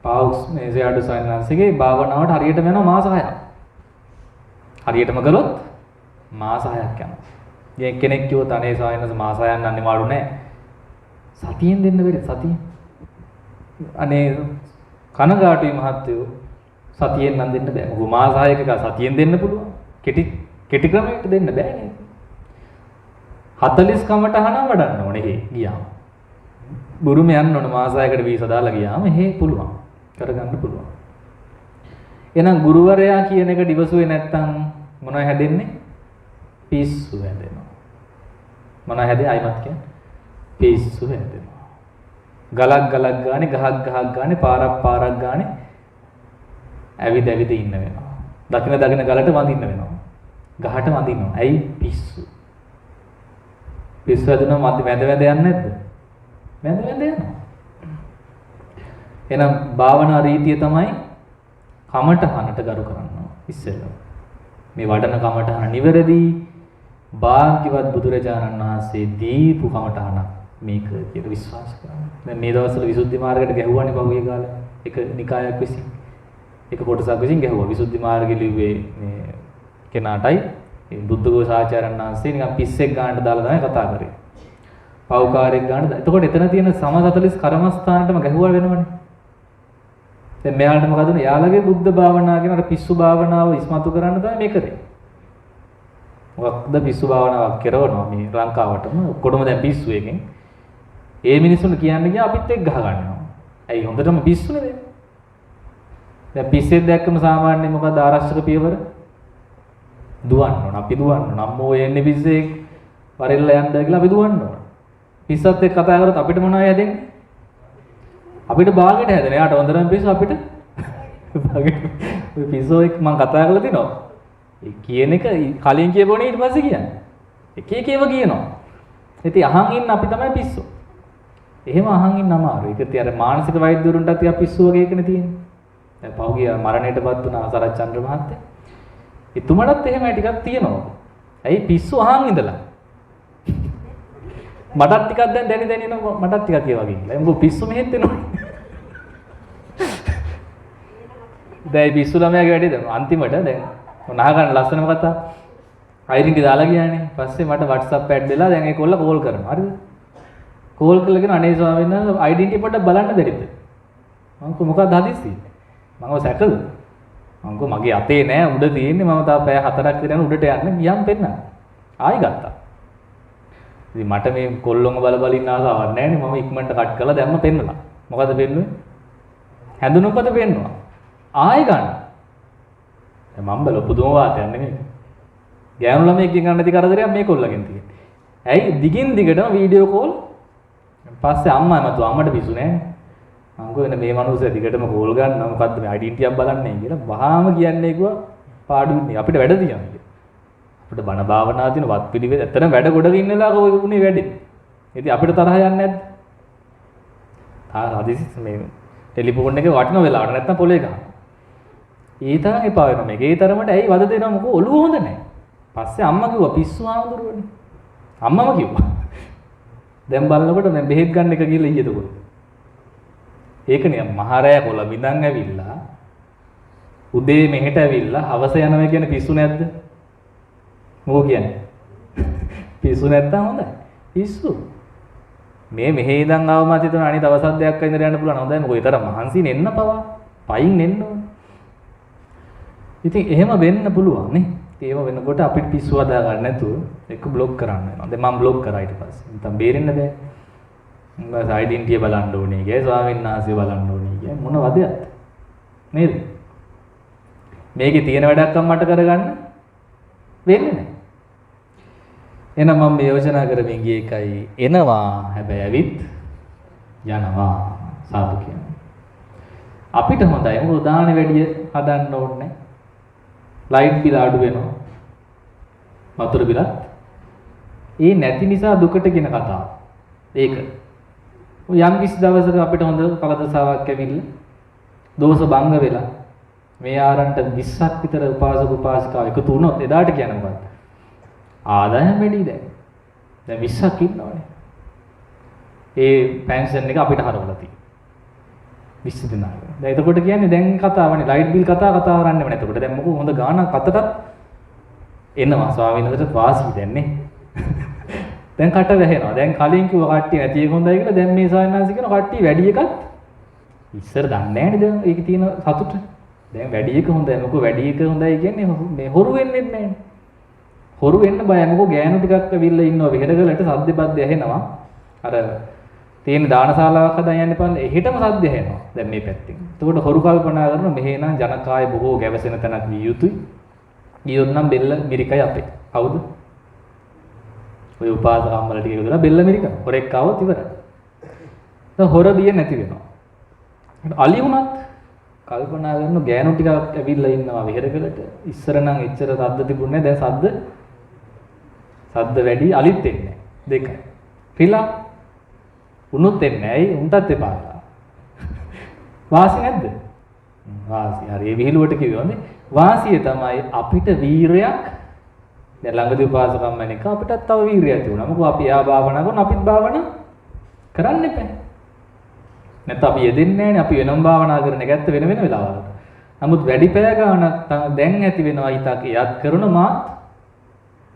පාවුක්ස් මේ ෂැඩෝ සයන්ස්ගේ භාවනාවට හරියටම යනවා මාස 6ක්. හරියටම ගලොත් මාස 6ක් යනවා. දැන් කෙනෙක් කිව්වොත් අනේ සයන්ස් මාස 6ක් යන්න අනිවාර්ය නෑ. සතියෙන් දෙන්න බැරි සතියෙන්. අනේ කනගාටුයි මහත්තයෝ සතියෙන් නම් දෙන්න බෑ. මොකද මාස 6ක සතියෙන් දෙන්න පුළුවන්. කෙටි ක්‍රමයකට දෙන්න බෑ නේද? 40 කමටහන වඩන්න ඕනේ ගියාම. බුරුම යන්න ඕන මාස 6කට වීසා දාලා ගියාම පුළුවන්. කරගන්න පුළුවන්. එහෙනම් ගුරුවරයා කියන එක දිවසුවේ නැත්තම් මොනවද හැදෙන්නේ? පිස්සු හැදෙනවා. මොනවද හැදේ අයිමත් කියන්නේ? පිස්සු හැදෙනවා. ගලක් ගානේ ගහක් ගානේ පාරක් ගානේ ඇවිද ඉන්න වෙනවා. දකින ගලට වඳින්න වෙනවා. ගහට වඳිනවා. ඇයි? පිස්සු. පිස්සු හැදෙනවා වැඳ යන්නේ නැද්ද? වැඳ යනවා. එහෙනම් භාවනා රීතිය තමයි කමඨහනට ගරු කරනවා ඉස්සෙල්ලා. මේ වඩන කමඨහන නිවැරදි භාග්‍යවත් බුදුරජාණන් වහන්සේ දීපු කමඨහනක් මේක කියලා විශ්වාස කරනවා. දැන් මේ දවස්වල විසුද්ධි මාර්ගයට ගැහුවානේ පහුගිය කාලේ. එක නිකායක් විසින් එක කොටසක් විසින් ගැහුවා. විසුද්ධි මාර්ගෙ ලිව්වේ මේ කෙනාටයි බුද්ධ ඝෝෂ ආචාර්යයන් වහන්සේ නිකන් පිස්සෙක් ගන්නට දාලා තමයි කතා කරේ. පව්කාරයෙක් ගන්නට. එතකොට එතන තියෙන සම 40 කර්මස්ථානටම ගැහුවා වෙනවනේ. දැන් මෙයාලට මොකද උනේ? යාළගේ බුද්ධ භාවනාව කියන අර පිස්සු භාවනාව ඉස්මතු කරන්න තමයි මේ කරේ. මොකක්ද පිස්සු භාවනාවක් කරනවා මේ ලංකාවටම ඔක්කොටම දැන් පිස්සු එකෙන්. ඒ මිනිස්සුන්ට කියන්න ගියා අපිත් එක්ක ගහ ගන්නවා. ඇයි හොඳටම පිස්සුනේ දැන්. දැන් පිස්සෙක් දැක්කම සාමාන්‍යයෙන් මොකද ආරක්ෂක පියවර? දුවන්න ඕන. අපි දුවන්න ඕන. අම්මෝ එන්නේ පිස්සෙක් වරෙල්ල යන්න කියලා අපි දුවන්න ඕන. පිස්සත් එක්ක කතා කරොත් අපිට මොනවද හැදෙන්නේ? අපිට බාගෙට හැදෙන. එයාට හොඳටම පිස්සු අපිට බාගෙට. ඔය පිස්සෝ එක්ක මම කතා කරලා තිනවා. ඒ කියන එක කලින් කියපුවනේ ඊට පස්සේ කියන්නේ. එක ඒවා කියනවා. ඉතින් අහන් ඉන්න අපි තමයි පිස්සෝ. එහෙම අහන් ඉන්න අමාරුයි. ඒක තියර මානසික වෛද්‍යවරුන්ටත් තියා පිස්සු වගේ එකනේ තියෙන්නේ. දැන් පහුගිය මරණයටපත් වුණ සරත් චන්ද්‍ර මහත්තයා. එතුමටත් එහෙම ටිකක් තියෙනවා. ඇයි පිස්සු අහන් ඉඳලා. මටත් ටිකක් දැන් දැනෙනවා මටත් ටිකක් ඒ වගේ. මොකද පිස්සු මෙහෙත් එනවා. දැන් පිස්සු ළමයාගේ වැඩේ දැන් අන්තිමට දැන් නහ ගන්න ලස්සනම කතා. අයිරින්ටි දාලා ගියානේ. පස්සේ මට WhatsApp ඇඩ් වෙලා දැන් ඒ කොල්ල කෝල් කරනවා. හරිද? කෝල් කරලා කියන අනේ ස්වාමීන් වහන්සේ ඩෙන්ටිටි පොඩ්ඩක් බලන්න දෙරිද? මම කො මොකක්ද හදිස්සි? මම සැකද? මම කො මගේ අතේ නෑ උඩ තියෙන්නේ මම තාම පැය 4ක් විතර යන උඩට යන්න ගියම් පෙන්න. ආයි ගත්තා. ඉතින් මට මේ කොල්ලොම බල ඉන්න ආසාවක් නෑනේ මම ඉක්මනට කට් කරලා දැම්ම පෙන්නලා. මොකද පෙන්නුවේ? හැඳුනුම්පත පෙන්නවා. ආයි ගන්න. දැන් මම බල පුදුම වාතයක් නෙමෙයි. ගෑනු ළමයෙක්ගෙන් ගන්න නැති කරදරයක් මේ කොල්ලගෙන් තියෙන්නේ. ඇයි දිගින් දිගටම වීඩියෝ කෝල් පස්සේ අම්මා මතු අම්මට පිසු නෑනේ. මම කියනවා මේ මිනිස්සු දිගටම කෝල් ගන්නවා මොකද්ද මේ ඩෙන්ටිටියක් බලන්නේ කියලා. වහාම කියන්නේ කිව්වා පාඩුන්නේ අපිට වැඩ තියනවා කියලා. අපිට බණ භාවනා දින වත් පිළිවෙල ඇත්තටම වැඩ ගොඩක ඉන්නලා කොහොමුනේ වැඩේ. ඉතින් අපිට තරහ යන්නේ නැද්ද? හදිසි මේ ටෙලිෆෝන් එකේ වටින වෙලාවට නැත්තම් පොලේ ගහනවා. ඒ තරම් එපා වෙනවා මේක. ඒ තරමට ඇයි වද දෙනවා මොකෝ ඔළුව හොඳ නැහැ. පස්සේ අම්මා කිව්වා පිස්සු ආමුදුරුවනේ. අම්මම කිව්වා. දැන් බලනකොට මම බෙහෙත් ගන්න එක ගිහලා ඊයේදකොට. ඒකනේ මහරෑ කොළ විඳන් ඇවිල්ලා උදේ මෙහෙට ඇවිල්ලා හවස යනවා කියන පිස්සු නැද්ද? මොකෝ කියන්නේ? පිස්සු නැත්තම් හොඳයි. පිස්සු. මෙහෙ ඉඳන් ආවම හිතන අනිත් දවස් දෙකක් ඉඳලා යන්න පුළුවන්. හොඳයි මොකෝ ඊතර මහන්සියෙන් එන්න පවා. පයින් එන්න ඕනේ. ඉතින් එහෙම වෙන්න පුළුවන් නේ. ඒව වෙනකොට අපිට පිස්සු හදා ගන්න නැතුව එක બ્લોක් කරන්න වෙනවා. දැන් මම બ્લોක් කරා ඊට පස්සේ. නැත්නම් බේරෙන්න බෑ. මම ඩෙන්ටිටිය බලන්න ඕනේ ගියේ ස්වාමීන් වහන්සේ බලන්න ඕනේ ගියේ මොන වදයක්ද? නේද? මේකේ තියෙන වැඩක් මට කරගන්න වෙන්නේ නැහැ. එහෙනම් මම මේ යෝජනා කරමින් ගියේ එකයි එනවා හැබැයි ඇවිත් යනවා සාදු කියන්නේ. අපිට හොඳයි මොකද දාහනේ වැඩි හදන්න ඕනේ. ලයිට් බිල අඩු වෙනවා. වතුර බිලත් ඒ නැති නිසා දුකට කියන කතාව. ඒක. යම් කිසි දවසක අපිට හොඳ කලදසාවක් ඇවිල්ලා දෝෂ භංග වෙලා මේ ආරන්ට 20ක් විතර උපාසක උපාසිකාව එකතු වුණොත් එදාට කියන්නේ මොකද්ද? ආදායම් වැඩි දැන්. දැන් 20ක් ඉන්නවනේ. ඒ පෙන්ෂන් එක අපිට හරවලා තියෙනවා. 20 දෙනාට. දැන් එතකොට කියන්නේ දැන් කතාවනේ ලයිට් බිල් කතා කරන්නේම නැහැ. එතකොට දැන් මොකෝ හොඳ ගාණක් අතට එනවා ස්වාමීන් වහන්සේට වාසි දැන්නේ. දැන් කට වැහෙනවා. දැන් කලින් කිව්ව කට්ටිය නැති එක හොඳයි කියලා දැන් මේ ස්වාමීන් වහන්සේ කියන කට්ටිය වැඩි එකත් ඉස්සර දන්නේ නැහැ නේද? ඒකේ තියෙන සතුට. දැන් වැඩි එක හොඳයි. මොකෝ වැඩි එක හොඳයි කියන්නේ මේ හොරු වෙන්නේ නැහැ. හොරු වෙන්න බය. මොකෝ ගෑනු ටිකක් ඇවිල්ලා ඉන්නවා විහෙරගලට සද්දපද්ද ඇහෙනවා. අර තියෙන දානශාලාවක් හදා යන්න පාන එහෙටම සද්ද ඇහෙනවා. දැන් මේ පැත්තෙන්. එතකොට හොරු කල්පනා කරනවා මෙහෙ නම් ජනකාය බොහෝ ගැවසෙන තැනක් විය යුතුයි. ගියොත් නම් බෙල්ල මිරිකයි අපේ. කවුද? ඔය උපාසකම්මල ටික එකතුලා බෙල්ල මිරික. හොරෙක් ආවොත් ඉවරයි. දැන් හොර බිය නැති වෙනවා. අලි වුණත් කල්පනා කරන ගෑනු ටිකක් ඇවිල්ලා ඉන්නවා විහෙරගලට. ඉස්සර නම් එච්චර සද්ද තිබුණේ නැහැ. දැන් සද්ද වැඩි අලිත් එන්නේ දෙකයි. පිලා උනුත් එන්නේ ඇයි උන්ටත් එපා. වාසි නැද්ද? වාසි. හරි ඒ විහිළුවට කිව්වනේ. වාසිය තමයි අපිට වීරයක් දැන් ළඟදී උපාසකම්ම එනක අපිටත් තව වීරියක් තිබුණා. මොකද අපි ආ භාවනා කරන අපිත් භාවනා කරන්න එපා. නැත්නම් අපි යෙදෙන්නේ නැහැනේ. අපි වෙනම භාවනා කරන එක ඇත්ත වෙන වෙලාවකට. නමුත් වැඩි පැය ගාණක් දැන් ඇති වෙනවා හිතක් එයත් කරන මාත්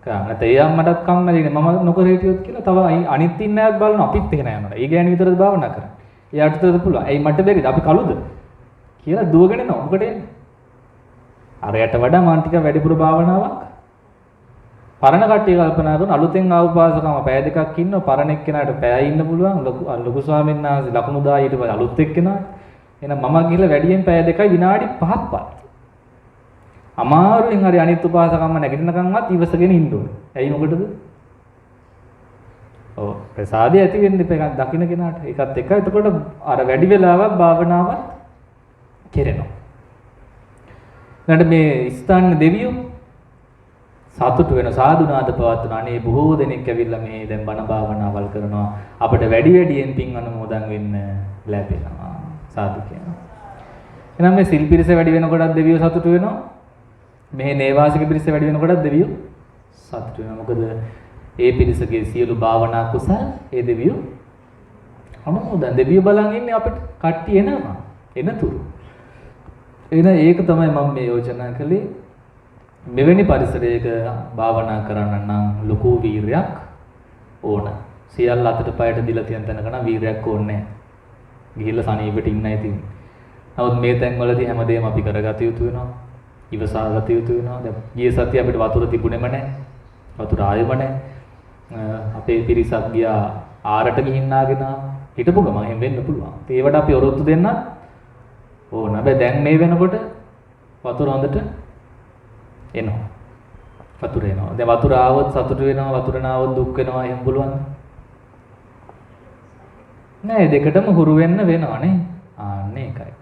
කරන්න. නැත්නම් එයා මටත් කම්මැලිනේ මම නොකර හිටියොත් කියලා තව අනිත් ඉන්න අයත් බලන අපිත් එහෙම යනවා. ඒ ගෑණි විතරද භාවනා කරන්නේ. එයාටද පුළුවන්. ඇයි මට බැරිද? අපි කලුද? කියලා දුවගෙන එනවා. මොකටද එන්නේ? අරයට වඩා මම ටික වැඩිපුර භාවනාවක් පරණ කට්ටිය කල්පනා කරන අලුතෙන් ආව උපාසකම පැය දෙකක් ඉන්නවා පරණ එක්කෙනාට පැය ඉන්න පුළුවන් ලොකු ස්වාමීන් වහන්සේ ලකුණු 10 ඊට පස්සේ අලුත් එක්කෙනා එහෙනම් මම ගිහලා වැඩියෙන් පැය දෙකයි විනාඩි 5ක්වත් අමාරුවෙන් හරි අනිත් උපාසකම්ම නැගිටිනකන්වත් ඉවසගෙන ඉන්න ඕනේ. ඇයි මොකටද? ඔව් ප්‍රසාදය ඇති වෙන්න ඉප එකක් දකින්න කෙනාට ඒකත් එකයි. එතකොට අර වැඩි වෙලාවක් භාවනාවක් කෙරෙනවා. ඊට මේ ස්ථාන දෙවියෝ සතුට වෙන සාදුනාද පවත්වන අනේ බොහෝ දෙනෙක් ඇවිල්ලා මේ දැන් බණ භාවනාවල් කරනවා අපිට වැඩි වැඩියෙන් පින් අනුමෝදන් වෙන්න ලැබෙනවා සාදු කියනවා. එහෙනම් මේ සිල් පිරිස වැඩි වෙනකොටත් දෙවියෝ සතුට වෙනවා. මේ නේවාසික පිරිස වැඩි වෙනකොටත් දෙවියෝ සතුට වෙනවා. මොකද ඒ පිරිසගේ සියලු භාවනා කුසල් ඒ දෙවියෝ අනුමෝදන් දෙවියෝ බලන් ඉන්නේ අපිට කට්ටි එනවා එනතුරු. එහෙනම් ඒක තමයි මම මේ යෝජනා කළේ. මෙවැනි පරිසරයක භාවනා කරන්න නම් ලොකු වීරයක් ඕන. සියල්ල අතට පයට දීලා තියෙන තැනක නම් වීරයක් ඕනේ නැහැ. ගිහිල්ලා සනීපෙට ඉන්නයි තියෙන්නේ. නමුත් මේ තැන්වලදී හැමදේම අපි කරගත යුතු වෙනවා. ඉවසාගත යුතු වෙනවා. දැන් ගිය සතිය අපිට වතුර තිබුණෙම නැහැ. වතුර ආයෙම නැහැ. අපේ පිරිසක් ගියා ආරට ගිහින් ආගෙන හිටපු ගමන් එහෙම වෙන්න පුළුවන්. ඒවට අපි ඔරොත්තු දෙන්න ඕන. හැබැයි දැන් මේ වෙනකොට වතුර හොඳට එනවා. වතුර එනවා. දැන් වතුර ආවොත් සතුට වෙනවා, වතුර නාවොත් දුක් වෙනවා. එහෙම පුළුවන් නෑ. දෙකටම හුරු වෙන්න වෙනවනේ. ආන්න ඒකයි.